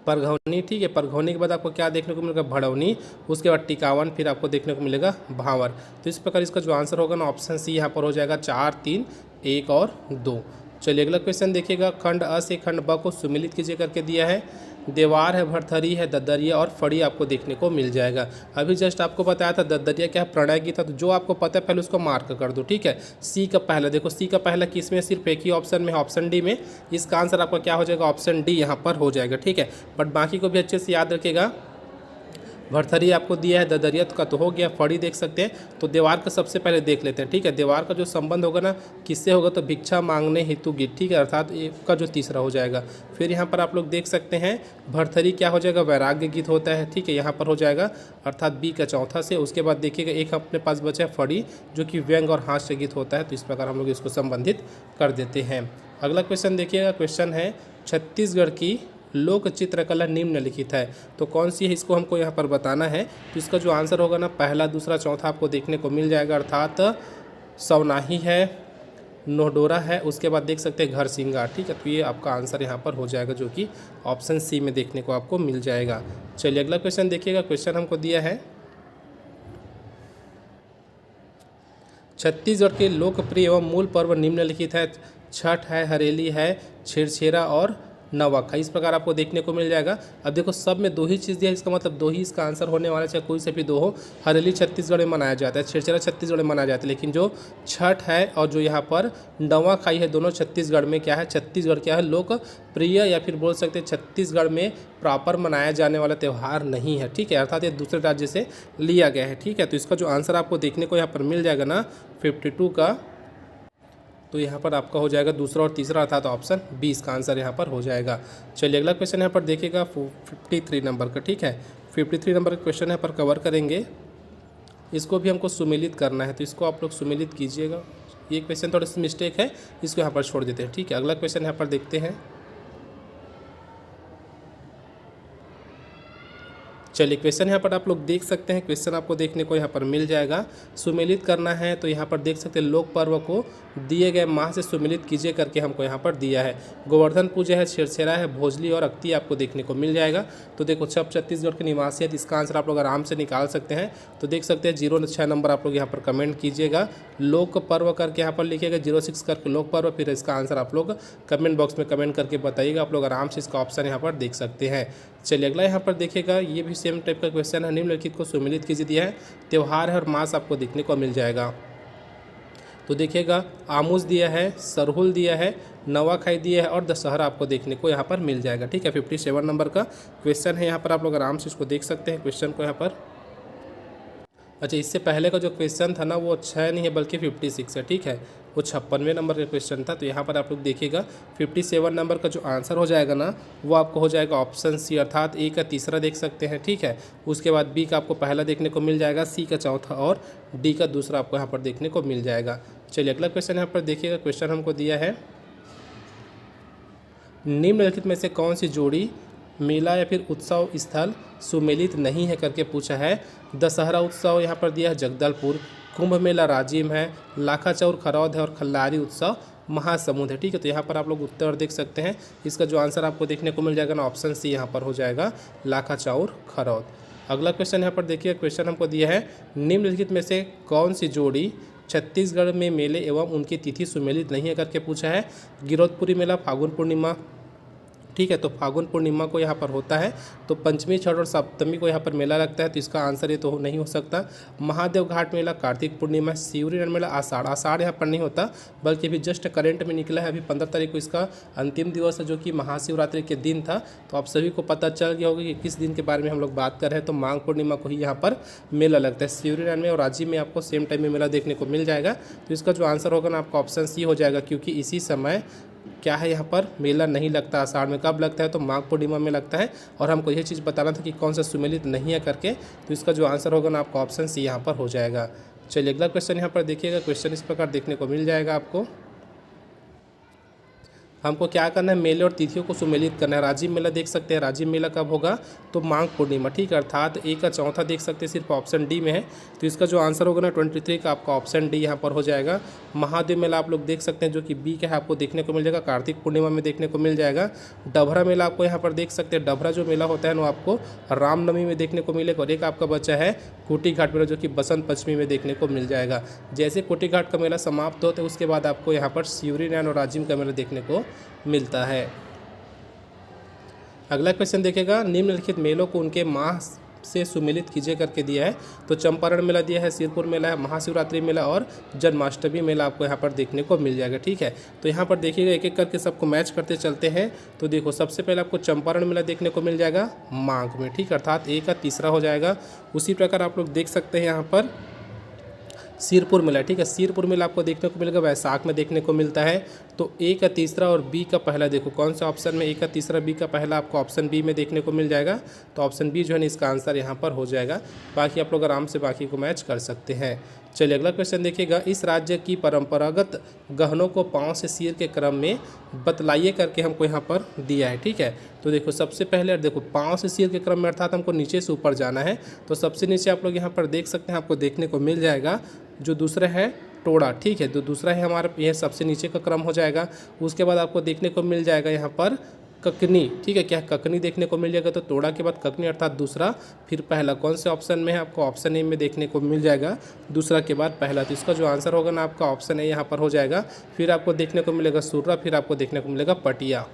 परघौनी, ठीक है। परघौनी के बाद आपको क्या देखने को मिलेगा, भड़ौनी, उसके बाद टिकावन, फिर आपको देखने को मिलेगा भांवर। तो इस प्रकार इसका जो आंसर होगा ना, ऑप्शन सी यहाँ पर हो जाएगा 4 3 1 और 2। चलिए अगला क्वेश्चन देखिएगा, खंड अ से खंड ब को सुमिलित कीजिए करके दिया है। देवार है, भरथरी है, ददरिया और फड़ी आपको देखने को मिल जाएगा। अभी जस्ट आपको बताया था ददरिया क्या है, प्रणय गीत था। तो जो आपको पता है पहले उसको मार्क कर दो, ठीक है। सी का पहला देखो, सी का पहला किस में, सिर्फ एक ही ऑप्शन में, ऑप्शन डी में। इसका आंसर आपका क्या हो जाएगा, ऑप्शन डी यहाँ पर हो जाएगा, ठीक है। बट बाकी को भी अच्छे से याद रखिएगा। भरथरी आपको दिया है, ददरिया का तो हो गया, फड़ी देख सकते हैं। तो देवार का सबसे पहले देख लेते हैं, ठीक है। देवार का जो संबंध होगा ना, किससे होगा, तो भिक्षा मांगने हेतु गीत, ठीक है, अर्थात का जो तीसरा हो जाएगा। फिर यहाँ पर आप लोग देख सकते हैं भरथरी क्या हो जाएगा, वैराग्य गीत होता है, ठीक है, यहाँ पर हो जाएगा अर्थात बी का चौथा से। उसके बाद देखिएगा एक अपने पास बचा है फड़ी, जो कि व्यंग और हास्य गीत होता है। तो इस प्रकार हम लोग इसको संबंधित कर देते हैं। अगला क्वेश्चन देखिएगा, क्वेश्चन है छत्तीसगढ़ की लोक चित्रकला निम्नलिखित है। तो कौन सी है, इसको हमको यहाँ पर बताना है। तो इसका जो आंसर होगा ना, पहला दूसरा चौथा आपको देखने को मिल जाएगा, अर्थात सवनाही है, नोडोरा है, उसके बाद देख सकते हैं घर सिंगार, ठीक है। तो ये आपका आंसर यहाँ पर हो जाएगा, जो कि ऑप्शन सी में देखने को आपको मिल जाएगा। चलिए अगला क्वेश्चन देखिएगा, क्वेश्चन हमको दिया है, छत्तीसगढ़ के लोकप्रिय एवं मूल पर्व निम्नलिखित है। छठ है, हरेली है, छेरछेरा और नवाखाई। इस प्रकार आपको देखने को मिल जाएगा। अब देखो सब में 2 ही चीज़ दिया है, इसका मतलब 2 ही इसका आंसर होने वाला है, चाहे कोई से भी 2 हो। हरेली छत्तीसगढ़ में मनाया जाता है, छेरछेरा छत्तीसगढ़ में मनाया जाता है, लेकिन जो छठ है और जो यहाँ पर नवाखाई है, दोनों छत्तीसगढ़ में क्या है, छत्तीसगढ़ क्या है, लोकप्रिय या फिर बोल सकते हैं छत्तीसगढ़ में प्रॉपर मनाया जाने वाला त्यौहार नहीं है, ठीक है, अर्थात ये दूसरे राज्य से लिया गया है, ठीक है। तो इसका जो आंसर आपको देखने को यहाँ पर मिल जाएगा ना 52 का, तो यहाँ पर आपका हो जाएगा दूसरा और तीसरा, अर्थात ऑप्शन 20 का आंसर यहाँ पर हो जाएगा। चलिए अगला क्वेश्चन यहाँ पर देखिएगा 53 नंबर का, ठीक है। 53 नंबर का क्वेश्चन यहाँ पर कवर करेंगे। इसको भी हमको सुमेलित करना है, तो इसको आप लोग सुमेलित कीजिएगा। ये क्वेश्चन थोड़ा सा मिस्टेक है, इसको यहाँ पर छोड़ देते हैं, ठीक है। अगला क्वेश्चन यहाँ पर देखते हैं, चलिए क्वेश्चन यहाँ पर आप लोग देख सकते हैं, क्वेश्चन आपको देखने को यहाँ पर मिल जाएगा। सुमेलित करना है तो यहाँ पर देख सकते हैं लोक पर्व को दिए गए माह से सुमेलित कीजिए करके हमको यहाँ पर दिया है। गोवर्धन पूजा है, छेरछेरा है, भोजली और अक्ति आपको देखने को मिल जाएगा। तो देखो सब छत्तीसगढ़ के निवासी है, तो इसका आंसर आप लोग आराम से निकाल सकते हैं। तो देख सकते हैं 06 नंबर आप लोग यहाँ पर कमेंट कीजिएगा, लोक पर्व करके यहाँ पर लिखिएगा 06 करके लोक पर्व, फिर इसका आंसर आप लोग कमेंट बॉक्स में कमेंट करके बताइएगा। आप लोग आराम से इसका ऑप्शन यहाँ पर देख सकते हैं। चलिए अगला यहाँ पर देखिएगा, ये भी सेम टाइप का क्वेश्चन है। निम्नलिखित को सुमेलित कीजिए दिया है, त्यौहार है और मास आपको देखने को मिल जाएगा। तो देखिएगा आमूस दिया है, सरहुल दिया है, नवाखाई दिया है और दशहरा आपको देखने को यहाँ पर मिल जाएगा। ठीक है, 57 नंबर का क्वेश्चन है। यहाँ पर आप लोग आराम से इसको देख सकते हैं क्वेश्चन को यहाँ पर। अच्छा, इससे पहले का जो क्वेश्चन था ना वो 6 नहीं है बल्कि 56 है। ठीक है, वो 56वें नंबर का क्वेश्चन था। तो यहाँ पर आप लोग देखिएगा 57 नंबर का जो आंसर हो जाएगा ना वो आपको हो जाएगा ऑप्शन सी, अर्थात ए का तीसरा देख सकते हैं। ठीक है, उसके बाद बी का आपको पहला देखने को मिल जाएगा, सी का चौथा और डी का दूसरा आपको यहाँ पर देखने को मिल जाएगा। चलिए अगला क्वेश्चन यहाँ पर देखिएगा, क्वेश्चन हमको दिया है निम्नलिखित में से कौन सी जोड़ी मेला या फिर उत्सव स्थल सुमेलित नहीं है करके पूछा है। दशहरा उत्सव यहाँ पर दिया है जगदलपुर, कुंभ मेला राजिम है, लाखाचौर खरौद है और खल्लारी उत्सव महासमुंद है। ठीक है, तो यहाँ पर आप लोग उत्तर देख सकते हैं। इसका जो आंसर आपको देखने को मिल जाएगा ना ऑप्शन सी यहाँ पर हो जाएगा, लाखाचौर खरौद। अगला क्वेश्चन यहाँ पर देखिए, क्वेश्चन हमको दिया है निम्नलिखित में से कौन सी जोड़ी छत्तीसगढ़ में मेले एवं उनकी तिथि सुमेलित नहीं है करके पूछा है। गिरौदपुरी मेला फागुन पूर्णिमा, ठीक है, तो फागुन पूर्णिमा को यहाँ पर होता है, तो पंचमी, छठ और सप्तमी को यहाँ पर मेला लगता है, तो इसका आंसर ये तो नहीं हो सकता। महादेव घाट मेला कार्तिक पूर्णिमा, शिवरीनारायण मेला आषाढ़, आषाढ़ यहाँ पर नहीं होता बल्कि अभी जस्ट करेंट में निकला है। अभी 15 तारीख को इसका अंतिम दिवस है जो कि महाशिवरात्रि के दिन था। तो आप सभी को पता चल गया होगा कि किस दिन के बारे में हम लोग बात कर रहे हैं। तो माघ पूर्णिमा को ही यहाँ पर मेला लगता है। शिवरीनारायण में और राजिम में आपको सेम टाइम में मेला देखने को मिल जाएगा। तो इसका जो आंसर होगा ना आपका ऑप्शन सी हो जाएगा, क्योंकि इसी समय क्या है यहाँ पर मेला नहीं लगता आषाढ़ में। कब लगता है तो माघ पूर्णिमा में लगता है। और हमको यह चीज़ बताना था कि कौन सा सुमेलित नहीं है करके, तो इसका जो आंसर होगा ना आपका ऑप्शन सी यहाँ पर हो जाएगा। चलिए अगला क्वेश्चन यहाँ पर देखिएगा, क्वेश्चन इस प्रकार देखने को मिल जाएगा आपको। हमको क्या करना है, मेले और तिथियों को सुमेलित करना है। राजिम मेला देख सकते हैं, राजिम मेला कब होगा तो माघ पूर्णिमा, ठीक है, अर्थात ए का चौथा देख सकते हैं, सिर्फ ऑप्शन डी में है। तो इसका जो आंसर होगा ना 23 का आपका ऑप्शन डी यहाँ पर हो जाएगा। महादेव मेला आप लोग देख सकते हैं जो कि बी का है, आपको देखने को मिल जाएगा, कार्तिक पूर्णिमा में देखने को मिल जाएगा। डभरा मेला आपको यहाँ पर देख सकते हैं, डभरा जो मेला होता है ना आपको रामनवमी में देखने को मिलेगा। और एक आपका बच्चा है कोटी घाट मेला जो कि बसंत पंचमी में देखने को मिल जाएगा। जैसे कोटी घाट का मेला समाप्त होता है उसके बाद आपको यहाँ पर शिवरीनारायण और राजिम का मेला देखने को मिलता है। अगला क्वेश्चन देखेगा, निम्नलिखित मेलों को उनके माह से सुमेलित कीजिए करके दिया है। तो चंपारण मेला दिया है, सिरपुर मेला है, महाशिवरात्रि मेला और जन्माष्टमी मेला आपको यहाँ पर देखने को मिल जाएगा। ठीक है, तो यहाँ पर देखिएगा एक एक करके सबको मैच करते चलते हैं। तो देखो सबसे पहले आपको चंपारण मेला देखने को मिल जाएगा माघ में, ठीक, अर्थात ए का तीसरा हो जाएगा। उसी प्रकार आप लोग देख सकते हैं यहाँ पर सिरपुर मेला, ठीक है, सिरपुर मेला आपको देखने को मिलेगा वैशाख में देखने को मिलता है। तो ए का तीसरा और बी का पहला, देखो कौन सा ऑप्शन में ए का तीसरा बी का पहला आपको ऑप्शन बी में देखने को मिल जाएगा। तो ऑप्शन बी जो है ना इसका आंसर यहाँ पर हो जाएगा। बाकी आप लोग आराम से बाकी को मैच कर सकते हैं। चलिए अगला क्वेश्चन देखिएगा, इस राज्य की परंपरागत गहनों को पाँव से सिर के क्रम में बतलाइए करके हमको यहाँ पर दिया है। ठीक है, तो देखो सबसे पहले देखो पाँव से सिर के क्रम में अर्थात हमको नीचे से ऊपर जाना है। तो सबसे नीचे आप लोग यहाँ पर देख सकते हैं, आपको देखने को मिल जाएगा जो दूसरा है टोड़ा, ठीक है, जो दूसरा है हमारा यह सबसे नीचे का क्रम हो जाएगा। उसके बाद आपको देखने को मिल जाएगा यहाँ पर ककनी, ठीक है, क्या ककनी देखने को मिल जाएगा। तो टोड़ा के बाद ककनी अर्थात दूसरा, फिर पहला, कौन से ऑप्शन में है आपको ऑप्शन ए में देखने को मिल जाएगा, दूसरा के बाद पहला। तो इसका जो आंसर होगा ना आपका ऑप्शन ए यहाँ पर हो जाएगा। फिर आपको देखने को मिलेगा सुर्रा, फिर आपको देखने को मिलेगा पटिया।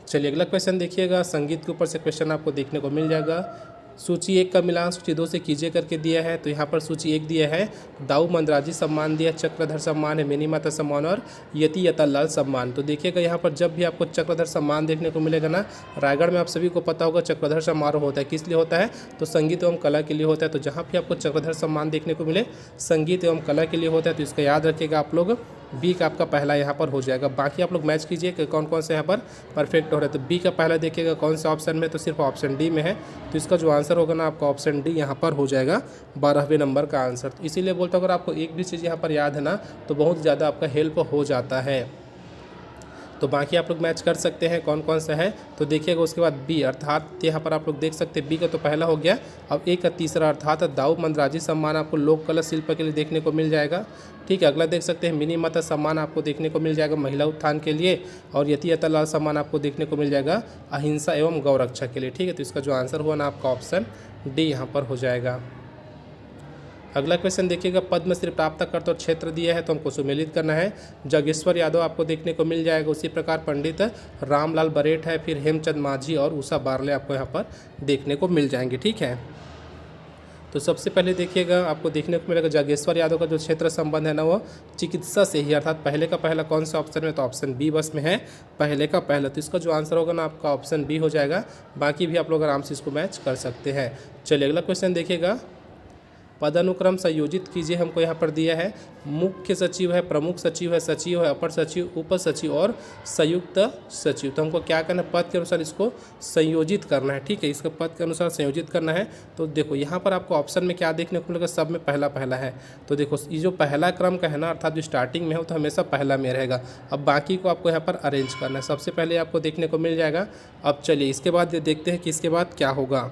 चलिए अगला क्वेश्चन देखिएगा, संगीत के ऊपर से क्वेश्चन आपको देखने को मिल जाएगा। सूची 1 का मिलान सूची 2 से कीजिए करके दिया है। तो यहाँ पर सूची 1 दिया है दाऊ मंदराजी सम्मान दिया, चक्रधर सम्मान है, मेनी माता सम्मान और यति यतालाल सम्मान। तो देखिएगा यहाँ पर जब भी आपको चक्रधर सम्मान देखने को मिलेगा ना, रायगढ़ में आप सभी को पता होगा चक्रधर समारोह होता है, किस लिए होता है तो संगीत एवं कला के लिए होता है। तो जहाँ भी आपको चक्रधर सम्मान देखने को मिले संगीत एवं कला के लिए होता है। तो इसका याद रखिएगा आप लोग, बी का आपका पहला यहाँ पर हो जाएगा। बाकी आप लोग मैच कीजिए कि कौन कौन से यहाँ पर परफेक्ट हो रहा है। तो बी का पहला देखिएगा कौन सा ऑप्शन में, तो सिर्फ ऑप्शन डी में है। तो इसका जो आंसर होगा ना आपका ऑप्शन डी यहाँ पर हो जाएगा 12वें नंबर का आंसर। तो इसीलिए बोलता हूँ अगर आपको एक भी चीज़ यहाँ पर याद है ना तो बहुत ज़्यादा आपका हेल्प हो जाता है। तो बाकी आप लोग मैच कर सकते हैं कौन कौन सा है। तो देखिएगा उसके बाद बी अर्थात यहाँ पर आप लोग देख सकते हैं बी का तो पहला हो गया। अब ए का तीसरा अर्थात दाऊ मंदराजी सम्मान आपको लोक कला शिल्प के लिए देखने को मिल जाएगा। ठीक है, अगला देख सकते हैं मिनी माता सम्मान आपको देखने को मिल जाएगा महिला उत्थान के लिए। और यति अतलाल सम्मान आपको देखने को मिल जाएगा अहिंसा एवं गौरक्षा के लिए। ठीक है, तो इसका जो आंसर हुआ ना आपका ऑप्शन डी यहाँ पर हो जाएगा। अगला क्वेश्चन देखिएगा पद्मश्री प्राप्तकर्ता और क्षेत्र दिया है तो हमको सुमेलित करना है। जागेश्वर यादव आपको देखने को मिल जाएगा। उसी प्रकार पंडित रामलाल बरेठ है, फिर हेमचंद मांझी और उषा बारले आपको यहाँ पर देखने को मिल जाएंगे। ठीक है, तो सबसे पहले देखिएगा आपको देखने को मिलेगा जागेश्वर यादव का जो क्षेत्र संबंध है ना वो चिकित्सा से ही, अर्थात पहले का पहला कौन सा ऑप्शन में, तो ऑप्शन बी बस में है पहले का पहला। तो इसका जो आंसर होगा ना आपका ऑप्शन बी हो जाएगा। बाकी भी आप लोग आराम से इसको मैच कर सकते हैं। चलिए अगला क्वेश्चन देखिएगा पदानुक्रम संयोजित कीजिए। हमको यहाँ पर दिया है मुख्य सचिव है, प्रमुख सचिव है, सचिव है, अपर सचिव, उप सचिव और संयुक्त सचिव। तो हमको क्या करना है, पद के अनुसार इसको संयोजित करना है। ठीक है, इसको पद के अनुसार संयोजित करना है। तो देखो यहाँ पर आपको ऑप्शन में क्या देखने को मिलेगा, सब में पहला पहला है। तो देखो ये जो पहला क्रम का है ना अर्थात जो स्टार्टिंग में हो तो हमेशा पहला में रहेगा। अब बाकी को आपको यहाँ पर अरेंज करना है। सबसे पहले आपको देखने को मिल जाएगा। अब चलिए इसके बाद देखते हैं कि इसके बाद क्या होगा।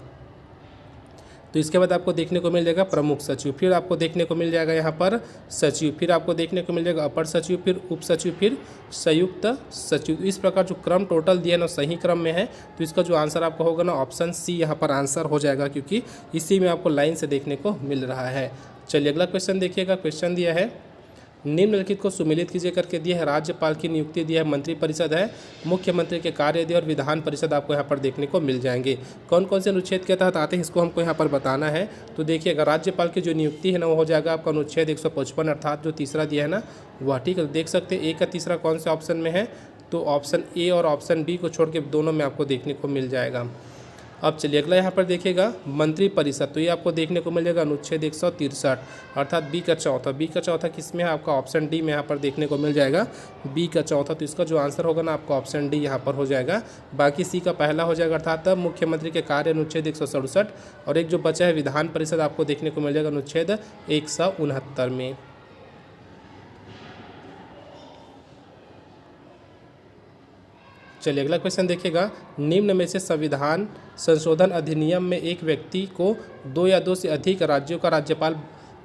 तो इसके बाद आपको देखने को मिल जाएगा प्रमुख सचिव, फिर आपको देखने को मिल जाएगा यहाँ पर सचिव, फिर आपको देखने को मिल जाएगा अपर सचिव, फिर उप सचिव, फिर संयुक्त सचिव। इस प्रकार जो क्रम टोटल दिया है ना सही क्रम में है। तो इसका जो आंसर आपको होगा ना ऑप्शन सी यहाँ पर आंसर हो जाएगा, क्योंकि इसी में आपको लाइन से देखने को मिल रहा है। चलिए अगला क्वेश्चन देखिएगा। क्वेश्चन दिया है निम्नलिखित को सुमेलित कीजिए करके दिया है। राज्यपाल की नियुक्ति दिया है, मंत्रिपरिषद है, मुख्यमंत्री के कार्य दिए और विधान परिषद आपको यहाँ पर देखने को मिल जाएंगे। कौन कौन से अनुच्छेद के तहत आते हैं इसको हमको यहाँ पर बताना है। तो देखिएगा राज्यपाल की जो नियुक्ति है ना वो हो जाएगा आपका अनुच्छेद 155 अर्थात जो तीसरा दिया है ना वह। ठीक है, देख सकते हैं ए का तीसरा कौन से ऑप्शन में है, तो ऑप्शन ए और ऑप्शन बी को छोड़ के दोनों में आपको देखने को मिल जाएगा। अब चलिए अगला यहाँ पर देखिएगा मंत्रिपरिषद, तो ये आपको देखने को मिल जाएगा अनुच्छेद 163 अर्थात बी का चौथा। बी का चौथा किस में है, आपका ऑप्शन डी में यहाँ पर देखने को मिल जाएगा बी का चौथा। तो इसका जो आंसर होगा ना आपका ऑप्शन डी यहाँ पर हो जाएगा। बाकी सी का पहला हो जाएगा अर्थात मुख्यमंत्री के कार्य अनुच्छेद 167 और एक जो बचा है विधान परिषद आपको देखने को मिल जाएगा अनुच्छेद 169 में। चलिए अगला क्वेश्चन देखिएगा निम्न में से संविधान संशोधन अधिनियम में एक व्यक्ति को 2 या 2 से अधिक राज्यों का राज्यपाल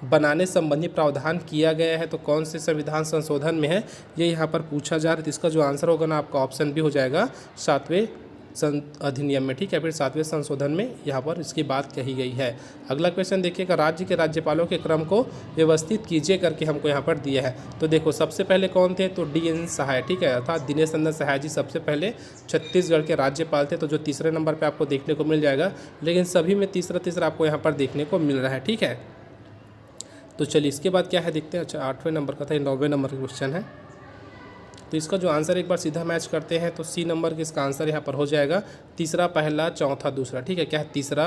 बनाने संबंधी प्रावधान किया गया है। तो कौन से संविधान संशोधन में है ये यहाँ पर पूछा जा रहा है। तो इसका जो आंसर होगा ना आपका ऑप्शन बी हो जाएगा 7वें अधिनियम में। ठीक है, फिर 7वें संशोधन में यहाँ पर इसकी बात कही गई है। अगला क्वेश्चन देखिएगा राज्य के राज्यपालों के क्रम को व्यवस्थित कीजिए करके हमको यहाँ पर दिया है। तो देखो सबसे पहले कौन थे, तो DN सहाय। ठीक है, अर्थात दिनेश नंदन सहाय जी सबसे पहले छत्तीसगढ़ के राज्यपाल थे, तो जो तीसरे नंबर पर आपको देखने को मिल जाएगा। लेकिन सभी में तीसरा आपको यहाँ पर देखने को मिल रहा है। ठीक है, तो चलिए इसके बाद क्या है देखते हैं। अच्छा 8वें नंबर का था, 9वें नंबर का क्वेश्चन है। तो इसका जो आंसर एक बार सीधा मैच करते हैं तो सी नंबर के इसका आंसर यहाँ पर हो जाएगा तीसरा, पहला, चौथा, दूसरा। ठीक है, क्या है तीसरा,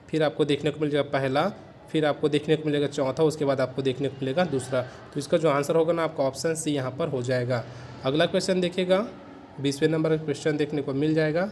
फिर आपको देखने को मिल जाएगा पहला, फिर आपको देखने को मिलेगा चौथा, उसके बाद आपको देखने को मिलेगा दूसरा। तो इसका जो आंसर होगा ना आपका ऑप्शन सी यहाँ पर हो जाएगा। अगला क्वेश्चन देखिएगा 20वें नंबर का क्वेश्चन देखने को मिल जाएगा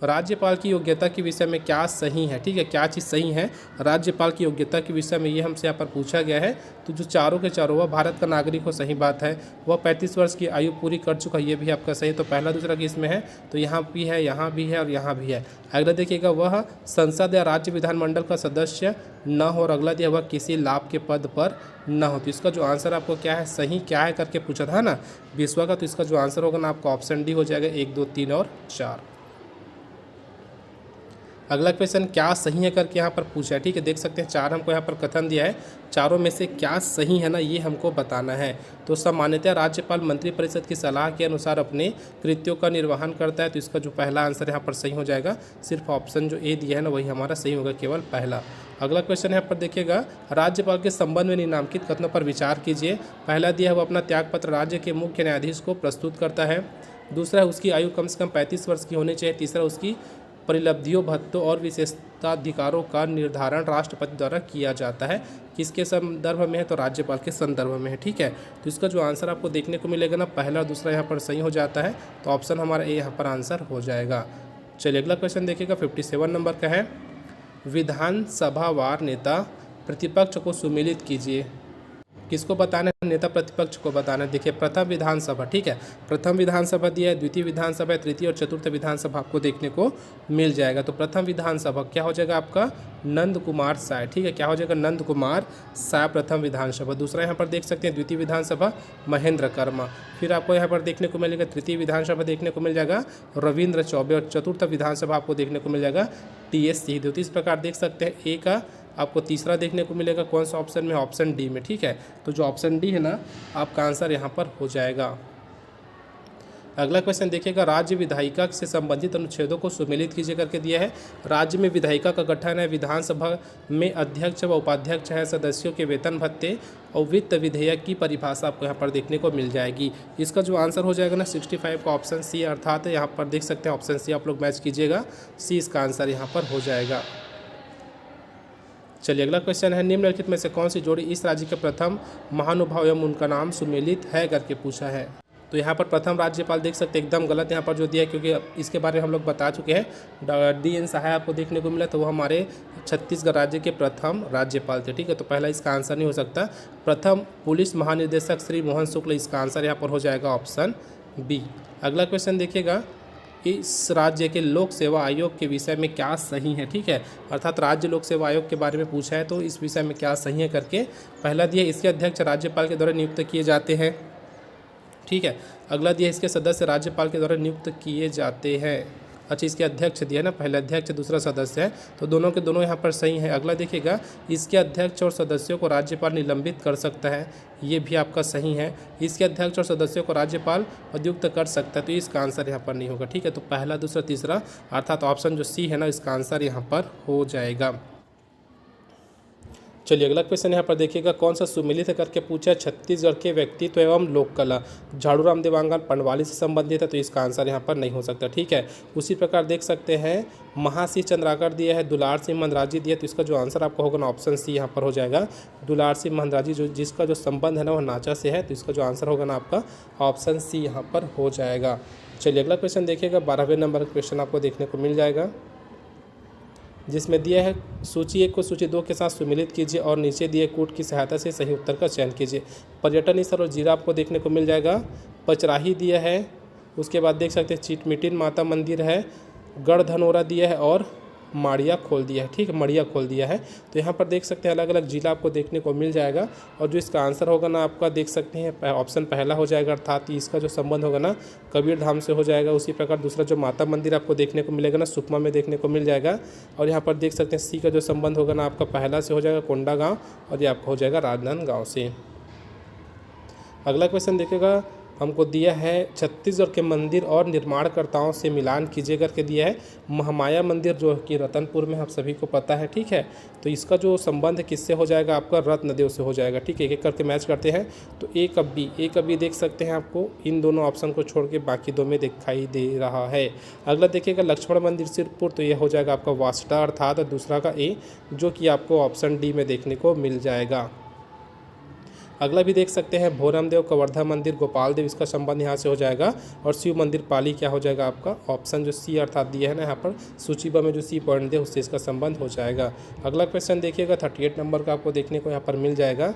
राज्यपाल की योग्यता के विषय में क्या सही है। ठीक है, क्या चीज़ सही है राज्यपाल की योग्यता के विषय में, ये हमसे यहाँ पर पूछा गया है। तो जो चारों के चारों वह भारत का नागरिक हो, सही बात है। वह 35 वर्ष की आयु पूरी कर चुका, ये भी आपका सही। तो पहला दूसरा किस में है, तो यहाँ भी है, यहाँ भी है और यहाँ भी है। अगला देखिएगा वह संसद या राज्य विधानमंडल का सदस्य न हो, और अगला दिया वह किसी लाभ के पद पर न हो। तो इसका जो आंसर आपको क्या है, सही क्या है करके पूछा था ना 20वां का। तो इसका जो आंसर होगा ना आपका ऑप्शन डी हो जाएगा 1, 2, 3 और 4। अगला क्वेश्चन क्या सही है करके यहाँ पर पूछा है। ठीक है, देख सकते हैं 4 हमको यहाँ पर कथन दिया है, चारों में से क्या सही है ना ये हमको बताना है। तो सामान्यतः राज्यपाल मंत्रिपरिषद की सलाह के अनुसार अपने कृत्यों का निर्वहन करता है। तो इसका जो पहला आंसर यहाँ पर सही हो जाएगा। सिर्फ ऑप्शन जो ए दिया है ना वही हमारा सही होगा, केवल पहला। अगला क्वेश्चन यहाँ पर देखिएगा राज्यपाल के संबंध में निम्नलिखित कथनों पर विचार कीजिए। पहला दिया है वो अपना त्यागपत्र राज्य के मुख्य न्यायाधीश को प्रस्तुत करता है। दूसरा उसकी आयु कम से कम 35 वर्ष की होनी चाहिए। तीसरा उसकी परिलब्धियों, भत्तों और विशेषताधिकारों का निर्धारण राष्ट्रपति द्वारा किया जाता है। किसके संदर्भ में है, तो राज्यपाल के संदर्भ में है। ठीक है, तो इसका जो आंसर आपको देखने को मिलेगा ना पहला और दूसरा यहाँ पर सही हो जाता है। तो ऑप्शन हमारा ए यहाँ पर आंसर हो जाएगा। चलिए अगला क्वेश्चन देखिएगा 57 नंबर का है विधानसभावार नेता प्रतिपक्ष को सुमेलित कीजिए। किसको बताना है, नेता प्रतिपक्ष को बताना है। देखिए प्रथम विधानसभा, ठीक है, प्रथम विधानसभा दिया है, द्वितीय विधानसभा, तृतीय और चतुर्थ विधानसभा आपको देखने को मिल जाएगा। तो प्रथम विधानसभा क्या हो जाएगा आपका, नंद कुमार साय, ठीक है, क्या हो जाएगा, नंद कुमार साय प्रथम विधानसभा। दूसरा यहाँ पर देख सकते हैं द्वितीय विधानसभा महेंद्र कर्मा। फिर आपको यहाँ पर देखने को मिलेगा तृतीय विधानसभा देखने को मिल जाएगा रविंद्र चौबे, और चतुर्थ विधानसभा आपको देखने को मिल जाएगा टी.एस. सिंहदेव। तो इस प्रकार देख सकते हैं ए का आपको तीसरा देखने को मिलेगा कौन सा ऑप्शन में, ऑप्शन डी में, ठीक है। तो जो ऑप्शन डी है ना आपका आंसर यहाँ पर हो जाएगा। अगला क्वेश्चन देखिएगा, राज्य विधायिका से संबंधित अनुच्छेदों को सुमेलित कीजिए करके दिया है। राज्य में विधायिका का गठन है, विधानसभा में अध्यक्ष व उपाध्यक्ष है, सदस्यों के वेतन भत्ते और वित्त विधेयक की परिभाषा आपको यहाँ पर देखने को मिल जाएगी। इसका जो आंसर हो जाएगा ना 65 का ऑप्शन सी, अर्थात यहाँ पर देख सकते हैं ऑप्शन सी आप लोग मैच कीजिएगा, सी इसका आंसर यहाँ पर हो जाएगा। चलिए अगला क्वेश्चन है, निम्नलिखित में से कौन सी जोड़ी इस राज्य के प्रथम महानुभाव एवं उनका नाम सुमेलित है करके पूछा है। तो यहाँ पर प्रथम राज्यपाल देख सकते हैं एकदम गलत यहाँ पर जो दिया है, क्योंकि इसके बारे में हम लोग बता चुके हैं। डी.एन. सहाय आपको देखने को मिला, तो वो हमारे छत्तीसगढ़ राज्य के प्रथम राज्यपाल थे, ठीक है। तो पहला इसका आंसर नहीं हो सकता। प्रथम पुलिस महानिदेशक श्री मोहन शुक्ल, इसका आंसर यहाँ पर हो जाएगा ऑप्शन बी। अगला क्वेश्चन देखिएगा, इस राज्य के लोक सेवा आयोग के विषय में क्या सही है, ठीक है, अर्थात राज्य लोक सेवा आयोग के बारे में पूछा है, तो इस विषय में क्या सही है करके पहला दिया, इसके अध्यक्ष राज्यपाल के द्वारा नियुक्त किए जाते हैं, ठीक है। अगला दिया, इसके सदस्य राज्यपाल के द्वारा नियुक्त किए जाते हैं। अच्छा, इसके अध्यक्ष दिया ना, पहला अध्यक्ष दूसरा सदस्य है, तो दोनों के दोनों यहाँ पर सही है। अगला देखिएगा, इसके अध्यक्ष और सदस्यों को राज्यपाल निलंबित कर सकता है, ये भी आपका सही है। इसके अध्यक्ष और सदस्यों को राज्यपाल अद्युक्त कर सकता है, तो इसका आंसर यहाँ पर नहीं होगा, ठीक है। तो पहला दूसरा तीसरा अर्थात ऑप्शन जो सी है ना इसका आंसर यहाँ पर हो जाएगा। चलिए अगला क्वेश्चन यहाँ पर देखिएगा, कौन सा सुमेलित है करके पूछा है। छत्तीसगढ़ के व्यक्तित्व एवं लोक कला, झाड़ूराम देवांगन पंडवाली से संबंधित है, तो इसका आंसर यहाँ पर नहीं हो सकता, ठीक है। उसी प्रकार देख सकते हैं महासिंह चंद्राकर दिया है, दुलार सिंह मंदराजी दिया, तो इसका जो आंसर आपका होगा ना ऑप्शन सी यहाँ पर हो जाएगा, दुलार सिंह मंदराजी, जो जिसका जो संबंध है ना वह नाचा से है, तो इसका जो आंसर होगा ना आपका ऑप्शन सी यहाँ पर हो जाएगा। चलिए अगला क्वेश्चन देखिएगा, 12वें नंबर का क्वेश्चन आपको देखने को मिल जाएगा, जिसमें दिया है सूची 1 को सूची 2 के साथ सुमेलित कीजिए और नीचे दिए कूट की सहायता से सही उत्तर का चयन कीजिए। पर्यटन स्थल और जीरा आपको देखने को मिल जाएगा, पचराही दिया है, उसके बाद देख सकते हैं चिटमिटिन माता मंदिर है, गढ़धनोरा दिया है और माड़िया खोल दिया है, ठीक है, मड़िया खोल दिया है। तो यहाँ पर देख सकते हैं अलग अलग जिला आपको देखने को मिल जाएगा, और जो इसका आंसर होगा ना आपका देख सकते हैं ऑप्शन पहला हो जाएगा, अर्थात इसका जो संबंध होगा ना कबीर धाम से हो जाएगा। उसी प्रकार दूसरा जो माता मंदिर आपको देखने को मिलेगा ना सुकमा में देखने को मिल जाएगा, और यहाँ पर देख सकते हैं सी का जो संबंध होगा ना आपका पहला से हो जाएगा कोंडा गाँव, और ये आपका हो जाएगा राजनांदगांव से। अगला क्वेश्चन देखिएगा, हमको दिया है छत्तीसगढ़ के मंदिर और निर्माणकर्ताओं से मिलान कीजिए करके दिया है। महामाया मंदिर जो कि रतनपुर में आप सभी को पता है, ठीक है, तो इसका जो संबंध किससे हो जाएगा आपका रत्नदेव से हो जाएगा, ठीक है। एक एक करके मैच करते हैं, तो ए कब्बी देख सकते हैं आपको इन दोनों ऑप्शन को छोड़ के बाकी दो में दिखाई दे रहा है। अगला देखिएगा लक्ष्मण मंदिर सिरपुर, तो ये हो जाएगा आपका वास्टा अर्थात दूसरा का ए, जो कि आपको ऑप्शन डी में देखने को मिल जाएगा। अगला भी देख सकते हैं भोरमदेव कवर्धा मंदिर गोपाल देव, इसका संबंध यहाँ से हो जाएगा, और शिव मंदिर पाली क्या हो जाएगा आपका ऑप्शन जो सी अर्थात दिया है ना यहाँ पर सूचीबा में जो सी पॉइंट दे उससे इसका संबंध हो जाएगा। अगला क्वेश्चन देखिएगा 38 नंबर का आपको देखने को यहाँ पर मिल जाएगा।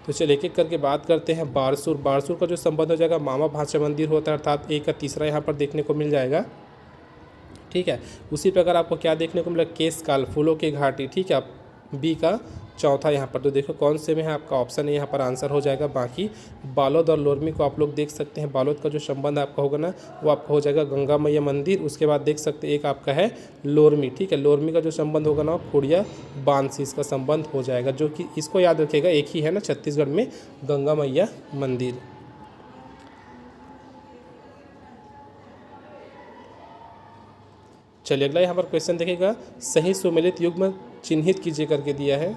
तो चलिए एक एक करके बात करते हैं। बारसूर का जो संबंध हो जाएगा मामा भांचा मंदिर होता है, अर्थात ए का तीसरा यहाँ पर देखने को मिल जाएगा, ठीक है। उसी प्रकार आपको क्या देखने को मिला केशकाल फूलों की घाटी, ठीक है, बी का चौथा यहाँ पर। तो देखो कौन से में है आपका ऑप्शन है यहाँ पर आंसर हो जाएगा। बाकी बालोद और लोरमी को आप लोग देख सकते हैं, बालोद का जो संबंध आपका होगा ना वो आपका हो जाएगा गंगा मैया मंदिर। उसके बाद देख सकते हैं एक आपका है लोरमी, ठीक है, लोरमी का जो संबंध होगा ना खोड़िया बांध से इसका संबंध हो जाएगा, जो कि इसको याद रखिएगा एक ही है ना छत्तीसगढ़ में गंगा मैया मंदिर। चलिए अगला यहाँ पर क्वेश्चन देखिएगा सही सुमेलित युग्म चिन्हित कीजिए करके दिया है।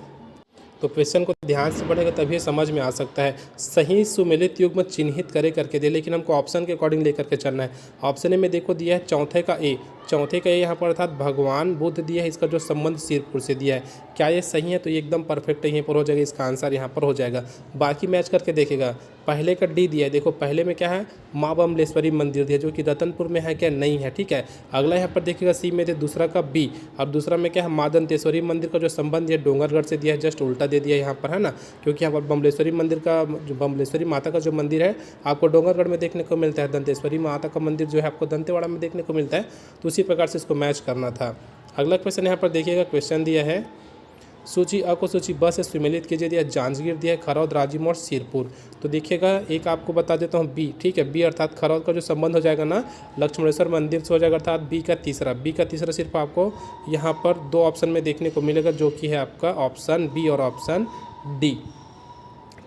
तो क्वेश्चन को ध्यान से पढ़ेगा तभी समझ में आ सकता है। सही सुमेलित युग्म चिन्हित करे करके दे, लेकिन हमको ऑप्शन के अकॉर्डिंग लेकर के चलना है। ऑप्शन ए में देखो दिया है चौथे का ए यहाँ पर अर्थात भगवान बुद्ध दिया है, इसका जो संबंध सिरपुर से दिया है। क्या ये सही है? तो ये एकदम परफेक्ट यहीं पर हो जाएगा, इसका आंसर यहाँ पर हो जाएगा। बाकी मैच करके देखेगा पहले का डी दिया है, देखो पहले में क्या है, माँ बमलेश्वरी मंदिर दिया जो कि रतनपुर में है क्या, नहीं है, ठीक है। अगला यहाँ पर देखिएगा सी में थे, दूसरा का बी, और दूसरा में क्या है, माँ दंतेश्वरी मंदिर का जो संबंध है डोंगरगढ़ से दिया है, जस्ट उल्टा दे दिया यहाँ पर, है ना, क्योंकि यहाँ पर बमलेश्वरी मंदिर का, जो बमलेश्वरी माता का जो मंदिर है आपको डोंगरगढ़ में देखने को मिलता है, दंतेश्वरी माता का मंदिर जो है आपको दंतेवाड़ा में देखने को मिलता है, तो उसी प्रकार से इसको मैच करना था। अगला क्वेश्चन यहाँ पर देखिएगा, क्वेश्चन दिया है सूची अ को सूची ब से सुमेलित कीजिए, दिया जांजगीर दिया है, खरौद, राजिम और सिरपुर। तो देखिएगा एक आपको बता देता हूँ बी, ठीक है, बी अर्थात खरौद का जो संबंध हो जाएगा ना लक्ष्मणेश्वर मंदिर से हो जाएगा, अर्थात बी का तीसरा सिर्फ आपको यहाँ पर 2 ऑप्शन में देखने को मिलेगा, जो कि है आपका ऑप्शन बी और ऑप्शन डी,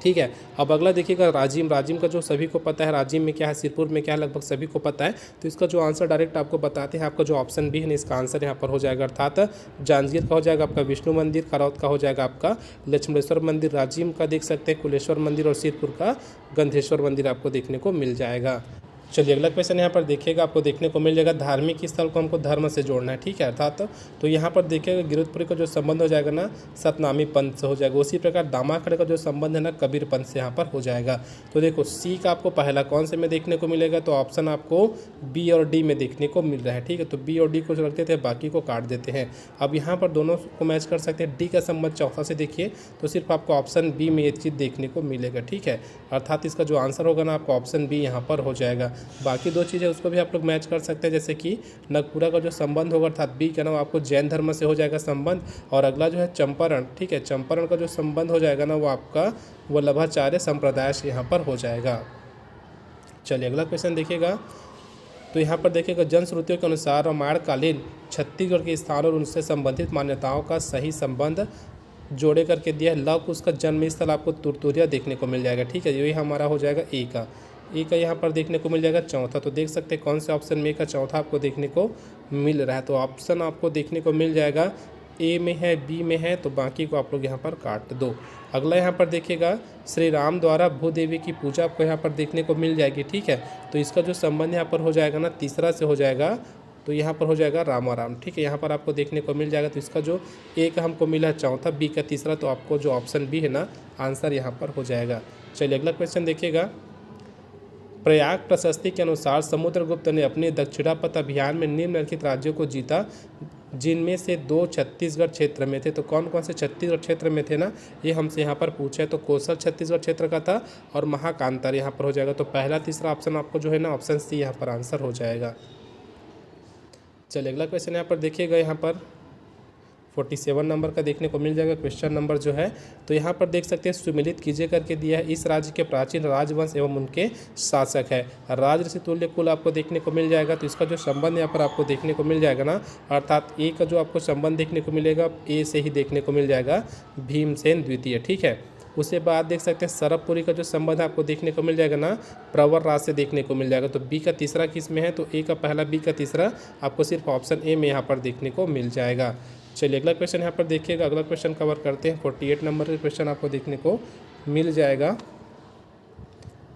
ठीक है। अब अगला देखिएगा राजिम का जो सभी को पता है, राजिम में क्या है, सिरपुर में क्या है, लगभग सभी को पता है, तो इसका जो आंसर डायरेक्ट आपको बताते हैं, आपका जो ऑप्शन बी है ना, इसका आंसर यहाँ पर हो जाएगा, अर्थात जांजगीर का हो जाएगा आपका विष्णु मंदिर, खरौद का हो जाएगा आपका लक्ष्मणेश्वर मंदिर, राजिम का देख सकते हैं कुलेश्वर मंदिर, और सिरपुर का गंधेश्वर मंदिर आपको देखने को मिल जाएगा। चलिए अगला क्वेश्चन यहाँ पर देखिएगा, आपको देखने को मिल जाएगा धार्मिक स्थल को हमको धर्म से जोड़ना है, ठीक है, अर्थात तो यहाँ पर देखिएगा गिरधपुरी का जो संबंध हो जाएगा ना सतनामी पंथ से हो जाएगा, उसी प्रकार दामाखड़े का जो संबंध है ना कबीर पंथ से यहाँ पर हो जाएगा। तो देखो सी का आपको पहला कौन से में देखने को मिलेगा, तो ऑप्शन आपको बी और डी में देखने को मिल रहा है, ठीक है, तो बी और डी को जो रख देते हैं, बाकी को काट देते हैं। अब यहाँ पर दोनों को मैच कर सकते हैं, डी का संबंध चौथा से देखिए तो सिर्फ आपको ऑप्शन बी में ये चीज़ देखने को मिलेगा, ठीक है, अर्थात इसका जो आंसर होगा ना आपको ऑप्शन बी यहाँ पर हो जाएगा। बाकी 2 चीज़ें उसको भी आप लोग मैच कर सकते हैं, जैसे कि नगपुरा का जो संबंध होगा अर्थात बी का नाम आपको जैन धर्म से हो जाएगा संबंध, और अगला जो है चंपारण, ठीक है, चंपारण का जो संबंध हो जाएगा ना वो आपका वल्लभाचार्य संप्रदाय से यहाँ पर हो जाएगा। चलिए अगला क्वेश्चन देखिएगा, तो यहाँ पर देखिएगा जनश्रुतियों के अनुसार रामायणकालीन छत्तीसगढ़ के स्थान और उनसे संबंधित मान्यताओं का सही संबंध जोड़े करके दिया है, लव कुश का जन्म स्थल आपको तुरतुरिया देखने को मिल जाएगा, ठीक है, यही हमारा हो जाएगा ए का यहाँ पर देखने को मिल जाएगा चौथा। तो देख सकते हैं कौन से ऑप्शन में का चौथा आपको देखने को मिल रहा है, तो ऑप्शन आपको देखने को मिल जाएगा ए में है, बी में है, तो बाकी को आप लोग यहाँ पर काट दो। अगला यहाँ पर देखिएगा श्री राम द्वारा भूदेवी की पूजा आपको यहाँ पर देखने को मिल जाएगी, ठीक है, तो इसका जो संबंध यहाँ पर हो जाएगा ना तीसरा से हो जाएगा, तो यहाँ पर हो जाएगा रामाराम, ठीक है, यहाँ पर आपको देखने को मिल जाएगा। तो इसका जो ए का हमको मिला है चौथा, बी का तीसरा, तो आपको जो ऑप्शन बी है ना आंसर यहाँ पर हो जाएगा। चलिए अगला क्वेश्चन देखिएगा, प्रयाग प्रशस्ति के अनुसार समुद्रगुप्त ने अपने दक्षिणापथ अभियान में निम्नलिखित राज्यों को जीता, जिनमें से 2 छत्तीसगढ़ क्षेत्र में थे। तो कौन कौन से छत्तीसगढ़ क्षेत्र में थे ना, ये हमसे यहाँ पर पूछा है, तो कौशल छत्तीसगढ़ क्षेत्र का था और महाकांतार यहाँ पर हो जाएगा। तो पहला तीसरा ऑप्शन आपको जो है ना ऑप्शन सी यहाँ पर आंसर हो जाएगा। चलिए अगला क्वेश्चन यहाँ पर देखिएगा, यहाँ पर 47 नंबर का देखने को मिल जाएगा क्वेश्चन नंबर जो है, तो यहाँ पर देख सकते हैं सुमिलित कीजिए करके दिया है, इस राज्य के प्राचीन राजवंश एवं उनके शासक है, राज से तुल्य कुल आपको देखने को मिल जाएगा। तो इसका जो संबंध यहाँ पर आपको देखने को मिल जाएगा ना, अर्थात ए का जो आपको संबंध देखने को मिलेगा ए से ही देखने को मिल जाएगा, भीमसेन द्वितीय, ठीक है। उसके बाद देख सकते हैं सरबपुरी का जो संबंध आपको देखने को मिल जाएगा ना प्रवर राज से देखने को मिल जाएगा। तो बी का तीसरा किस में है, तो ए का पहला, बी का तीसरा आपको सिर्फ ऑप्शन ए में यहाँ पर देखने को मिल जाएगा। चलिए अगला क्वेश्चन यहाँ पर देखिएगा, अगला क्वेश्चन कवर करते हैं। 48 नंबर का क्वेश्चन आपको देखने को मिल जाएगा,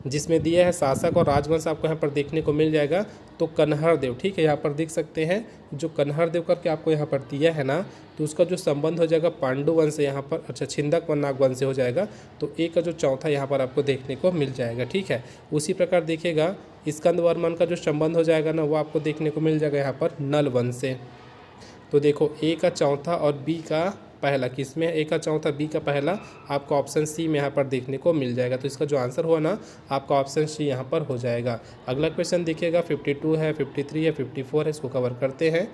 जिसमें दिया है शासक और राजवंश आपको यहाँ पर देखने को मिल जाएगा। तो कन्हर देव, ठीक है, यहाँ पर देख सकते हैं जो कन्हर देव करके आपको यहाँ पर दिया है ना, तो उसका जो संबंध हो जाएगा पांडु वंश से यहाँ पर, अच्छा छिंदक व नाग वंश से हो जाएगा। तो ए का जो चौथा यहाँ पर आपको देखने को मिल जाएगा, ठीक है। उसी प्रकार देखिएगा स्कंद वर्मन का जो संबंध हो जाएगा ना वो आपको देखने को मिल जाएगा यहाँ पर नल वंश से। तो देखो ए का चौथा और बी का पहला किस में है, ए का चौथा बी का पहला आपको ऑप्शन सी में यहाँ पर देखने को मिल जाएगा। तो इसका जो आंसर हुआ ना आपका ऑप्शन सी यहाँ पर हो जाएगा। अगला क्वेश्चन देखिएगा 52 है, 53 है, 54 है, इसको कवर करते हैं।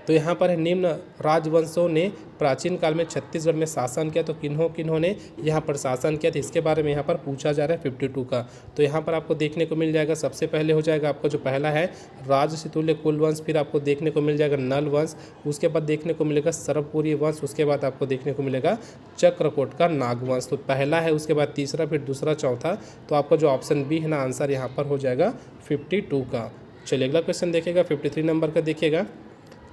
तो यहाँ पर है निम्न राजवंशों ने प्राचीन काल में छत्तीसगढ़ में शासन किया, तो किन्हों ने यहाँ पर शासन किया था, इसके बारे में यहाँ पर पूछा जा रहा है 52 का। तो यहाँ पर आपको देखने को मिल जाएगा, सबसे पहले हो जाएगा आपका जो पहला है राज से तुल्य कुल वंश, फिर आपको देखने को मिल जाएगा नल वंश, उसके बाद देखने को मिलेगा सरबपुरी वंश, उसके बाद आपको देखने को मिलेगा चक्रकोट का नागवंश। तो पहला है, उसके बाद तीसरा, फिर दूसरा, चौथा। तो आपका जो ऑप्शन बी है ना आंसर यहाँ पर हो जाएगा 52 का। चलिए अगला क्वेश्चन देखिएगा 53 नंबर का देखिएगा,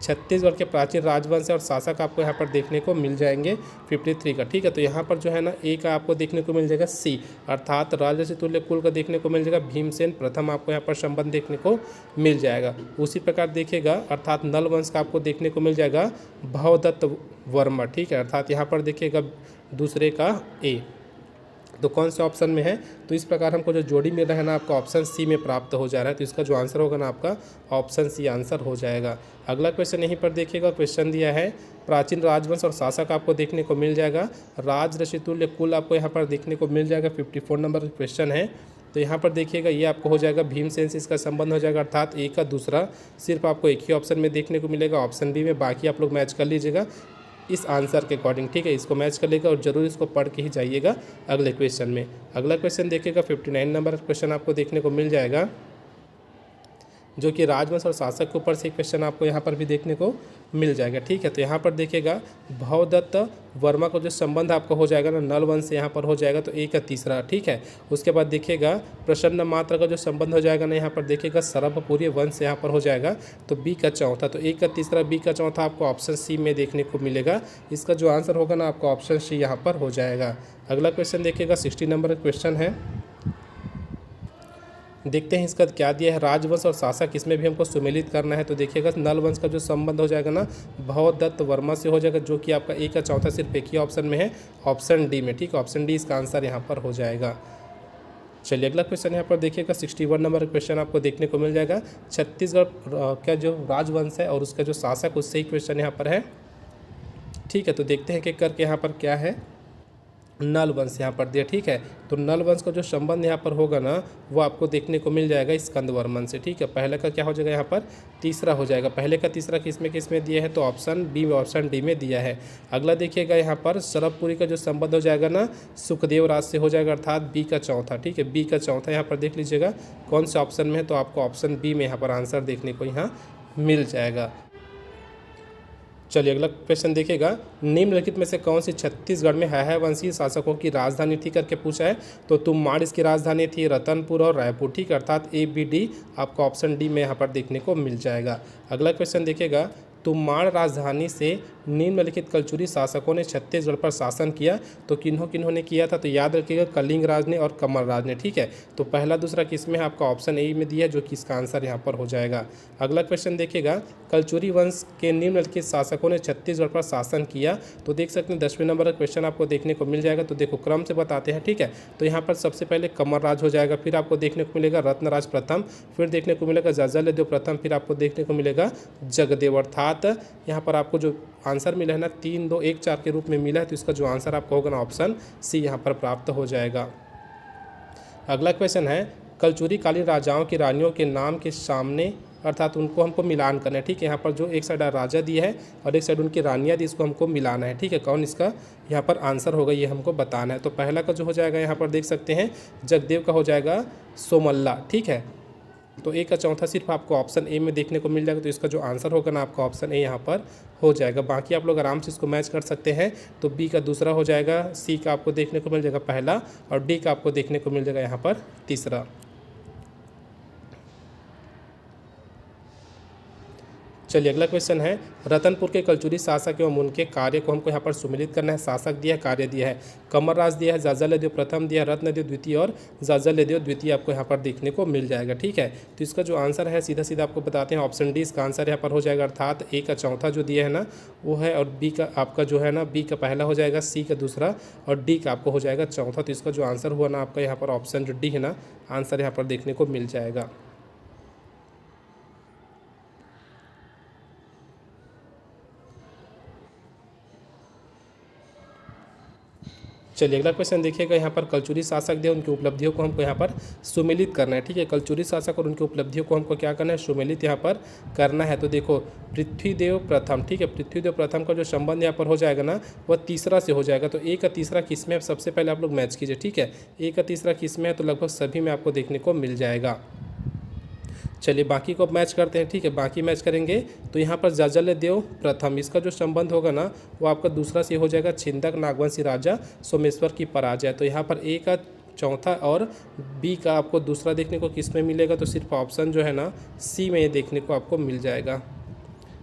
छत्तीसगढ़ के प्राचीन राजवंश और शासक आपको यहाँ पर देखने को मिल जाएंगे 53 का, ठीक है। तो यहाँ पर जो है ना ए का आपको देखने को मिल जाएगा सी, अर्थात राज से तुल्य कुल का देखने को मिल जाएगा भीमसेन प्रथम, आपको यहाँ पर संबंध देखने को मिल जाएगा। उसी प्रकार देखिएगा अर्थात नल वंश का आपको देखने को मिल जाएगा भवदत्त वर्मा, ठीक है, अर्थात यहाँ पर देखिएगा दूसरे का ए। तो कौन से ऑप्शन में है, तो इस प्रकार हमको जो जोड़ी मिल रहा है ना आपका ऑप्शन सी में प्राप्त हो जा रहा है। तो इसका जो आंसर होगा ना आपका ऑप्शन सी आंसर हो जाएगा। अगला क्वेश्चन यहीं पर देखिएगा, क्वेश्चन दिया है प्राचीन राजवंश और शासक आपको देखने को मिल जाएगा। राज ऋषितुल्य कुल आपको यहाँ पर देखने को मिल जाएगा। 54 नंबर क्वेश्चन है। तो यहाँ पर देखिएगा ये आपको हो जाएगा भीमसेन से इसका संबंध हो जाएगा, अर्थात एक का दूसरा सिर्फ आपको एक ही ऑप्शन में देखने को मिलेगा, ऑप्शन बी में। बाकी आप लोग मैच कर लीजिएगा इस आंसर के अकॉर्डिंग, ठीक है। इसको मैच कर लेगा और जरूर इसको पढ़ के ही जाइएगा अगले क्वेश्चन में। अगला क्वेश्चन देखिएगा 59 नंबर क्वेश्चन आपको देखने को मिल जाएगा, जो कि राजवंश और शासक के ऊपर से क्वेश्चन आपको यहाँ पर भी देखने को मिल जाएगा, ठीक है। तो यहाँ पर देखिएगा भवदत्त वर्मा का जो संबंध आपको हो जाएगा ना नल वंश से यहाँ पर हो जाएगा, तो ए का तीसरा, ठीक है। उसके बाद देखिएगा प्रसन्न मात्र का जो संबंध हो जाएगा ना यहाँ पर देखिएगा सरभपुरी वंश से यहाँ पर हो जाएगा, तो बी का चौथा। तो ए का तीसरा बी का चौथा आपको ऑप्शन सी में देखने को मिलेगा। इसका जो आंसर होगा ना आपका ऑप्शन सी यहाँ पर हो जाएगा। अगला क्वेश्चन देखिएगा 60 नंबर क्वेश्चन है, देखते हैं इसका क्या दिया है। राजवंश और शासक इसमें भी हमको सुमेलित करना है। तो देखिएगा नल वंश का जो संबंध हो जाएगा ना भवदत्त वर्मा से हो जाएगा, जो कि आपका ए का चौथा सिर्फ एक ही ऑप्शन में है, ऑप्शन डी में, ठीक है। ऑप्शन डी इसका आंसर यहाँ पर हो जाएगा। चलिए अगला क्वेश्चन यहाँ पर देखिएगा 61 नंबर क्वेश्चन आपको देखने को मिल जाएगा। छत्तीसगढ़ का जो राजवंश है और उसका जो शासक, उससे ही क्वेश्चन यहाँ पर है, ठीक है। तो देखते हैं कि करके यहाँ पर क्या है, नल वंश यहाँ पर दिया, ठीक है। तो नल वंश का जो संबंध यहाँ पर होगा ना वो आपको देखने को मिल जाएगा स्कंद वर्मन से, ठीक है। पहले का क्या हो जाएगा यहाँ पर तीसरा हो जाएगा। पहले का तीसरा किसमें दिया है, तो ऑप्शन बी में, ऑप्शन डी में दिया है। अगला देखिएगा यहाँ पर सरभपुरी का जो संबंध हो जाएगा ना सुखदेव राज से हो जाएगा, अर्थात बी का चौथा, ठीक है। बी का चौथा यहाँ पर देख लीजिएगा कौन से ऑप्शन में है, तो आपको ऑप्शन बी में यहाँ पर आंसर देखने को यहाँ मिल जाएगा। चलिए अगला क्वेश्चन देखिएगा, निम्नलिखित में से कौन सी छत्तीसगढ़ में है वंशीय शासकों की राजधानी थी करके पूछा है। तो तुम्माड़ इसकी राजधानी थी, रतनपुर और रायपुर, ठीक है। अर्थात ए बी डी आपको ऑप्शन डी में यहाँ पर देखने को मिल जाएगा। अगला क्वेश्चन देखिएगा, तुम्माड़ राजधानी से निम्नलिखित कलचुरी शासकों ने छत्तीसगढ़ पर शासन किया। तो किन्हों ने किया था, तो याद रखिएगा कलिंग राज ने और कमल राज ने, ठीक है। तो पहला दूसरा किसमें है, आपका ऑप्शन ए में दिया है, जो कि इसका आंसर यहाँ पर हो जाएगा। अगला क्वेश्चन देखिएगा, कलचुरी वंश के निम्नलिखित शासकों ने छत्तीसगढ़ पर शासन किया। तो देख सकते हैं 10वें नंबर का क्वेश्चन आपको देखने को मिल जाएगा। तो देखो क्रम से बताते हैं, ठीक है। तो यहाँ पर सबसे पहले कमल राज हो जाएगा, फिर आपको देखने को मिलेगा रत्नराज प्रथम, फिर देखने को मिलेगा जाजलदेव प्रथम, फिर आपको देखने को मिलेगा जगदेव। अर्थात यहाँ पर आपको जो आंसर मिला है ना 3 2 1 4 के रूप में मिला है। तो इसका जो आंसर आपको होगा ना ऑप्शन सी यहाँ पर प्राप्त हो जाएगा। अगला क्वेश्चन है, कलचुरी कालीन राजाओं की रानियों के नाम के सामने, अर्थात उनको हमको मिलान करना है, ठीक है। यहाँ पर जो एक साइड राजा दिया है और एक साइड उनकी रानियाँ दी, इसको हमको मिलाना है, ठीक है। कौन इसका यहाँ पर आंसर होगा ये हमको बताना है। तो पहला का जो हो जाएगा यहाँ पर देख सकते हैं जगदेव का हो जाएगा सोमल्ला, ठीक है। तो ए का चौथा सिर्फ आपको ऑप्शन ए में देखने को मिल जाएगा। तो इसका जो आंसर होगा ना आपका ऑप्शन ए यहाँ पर हो जाएगा। बाकी आप लोग आराम से इसको मैच कर सकते हैं। तो बी का दूसरा हो जाएगा, सी का आपको देखने को मिल जाएगा पहला, और डी का आपको देखने को मिल जाएगा यहाँ पर तीसरा। चलिए अगला क्वेश्चन है, रतनपुर के कलचुरी शासक एवं उनके कार्य को हमको यहाँ पर सुमिलित करना है। शासक दिया है, कार्य दिया है, कमलराज दिया है, जाजलदेव प्रथम दिया है, रत्नदेव द्वितीय और जाजलदेव द्वितीय आपको यहाँ पर देखने को मिल जाएगा, ठीक है। तो इसका जो आंसर है सीधा सीधा आपको बताते हैं, ऑप्शन डी इसका आंसर यहाँ पर हो जाएगा। अर्थात ए का चौथा जो दिया है ना वो है, और बी का आपका जो है ना बी का पहला हो जाएगा, सी का दूसरा और डी का आपको हो जाएगा चौथा। तो इसका जो आंसर हुआ ना आपका यहाँ पर ऑप्शन जो डी है ना आंसर यहाँ पर देखने को मिल जाएगा। चलिए अगला क्वेश्चन देखिएगा, यहाँ पर कलचुरी शासक दिए, उनकी उपलब्धियों को हमको यहाँ पर सुमेलित करना है, ठीक है। कलचुरी शासक और उनकी उपलब्धियों को हमको क्या करना है, सुमेलित यहाँ पर करना है। तो देखो पृथ्वीदेव प्रथम, ठीक है। पृथ्वीदेव प्रथम का जो संबंध यहाँ पर हो जाएगा ना वह तीसरा से हो जाएगा। तो ए का तीसरा किस में, सबसे पहले आप लोग मैच कीजिए, ठीक है। ए का तीसरा किस में है, तो लगभग सभी में आपको देखने को मिल जाएगा। चलिए बाकी को मैच करते हैं, ठीक है। बाकी मैच करेंगे तो यहाँ पर जाजलदेव प्रथम, इसका जो संबंध होगा ना वो आपका दूसरा से हो जाएगा छिंदक नागवंशी राजा सोमेश्वर की पराजय। तो यहाँ पर ए का चौथा और बी का आपको दूसरा देखने को किस में मिलेगा, तो सिर्फ ऑप्शन जो है ना सी में देखने को आपको मिल जाएगा।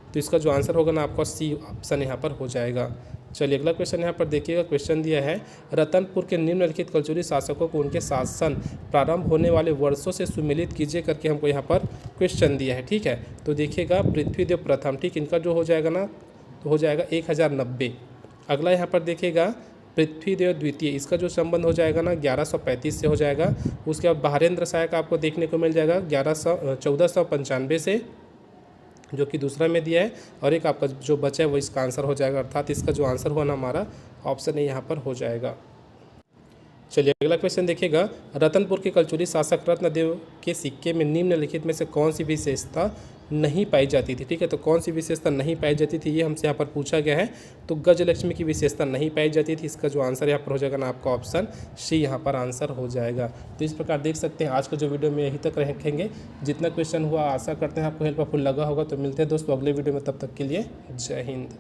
तो इसका जो आंसर होगा ना आपका सी ऑप्शन यहाँ पर हो जाएगा। चलिए अगला क्वेश्चन यहाँ पर देखिएगा, क्वेश्चन दिया है रतनपुर के निम्नलिखित कलचुरी शासकों को उनके शासन प्रारंभ होने वाले वर्षों से सुमिलित कीजिए करके हमको यहाँ पर क्वेश्चन दिया है, ठीक है। तो देखिएगा पृथ्वीदेव प्रथम, ठीक, इनका जो हो जाएगा ना तो हो जाएगा 1090। अगला यहाँ पर देखिएगा पृथ्वीदेव द्वितीय, इसका जो संबंध हो जाएगा ना 1135 से हो जाएगा। उसके बाद बहारेंद्र शाह का आपको देखने को मिल जाएगा 1495 से, जो कि दूसरा में दिया है। और एक आपका जो बचा है वो इसका आंसर हो जाएगा, अर्थात इसका जो आंसर हुआ ना हमारा ऑप्शन ए यहाँ पर हो जाएगा। चलिए अगला क्वेश्चन देखिएगा, रतनपुर के कलचुरी शासक रत्नदेव के सिक्के में निम्नलिखित में से कौन सी विशेषता नहीं पाई जाती थी। ठीक है, तो कौन सी विशेषता नहीं पाई जाती थी ये हमसे यहाँ पर पूछा गया है। तो गजलक्ष्मी की विशेषता नहीं पाई जाती थी, इसका जो आंसर यहाँ पर हो जाएगा ना आपका ऑप्शन सी यहाँ पर आंसर हो जाएगा। तो इस प्रकार देख सकते हैं आज का जो वीडियो में यहीं तक रखेंगे। जितना क्वेश्चन हुआ आशा करते हैं आपको हेल्पफुल लगा होगा। तो मिलते हैं दोस्तों अगले वीडियो में, तब तक के लिए जय हिंद।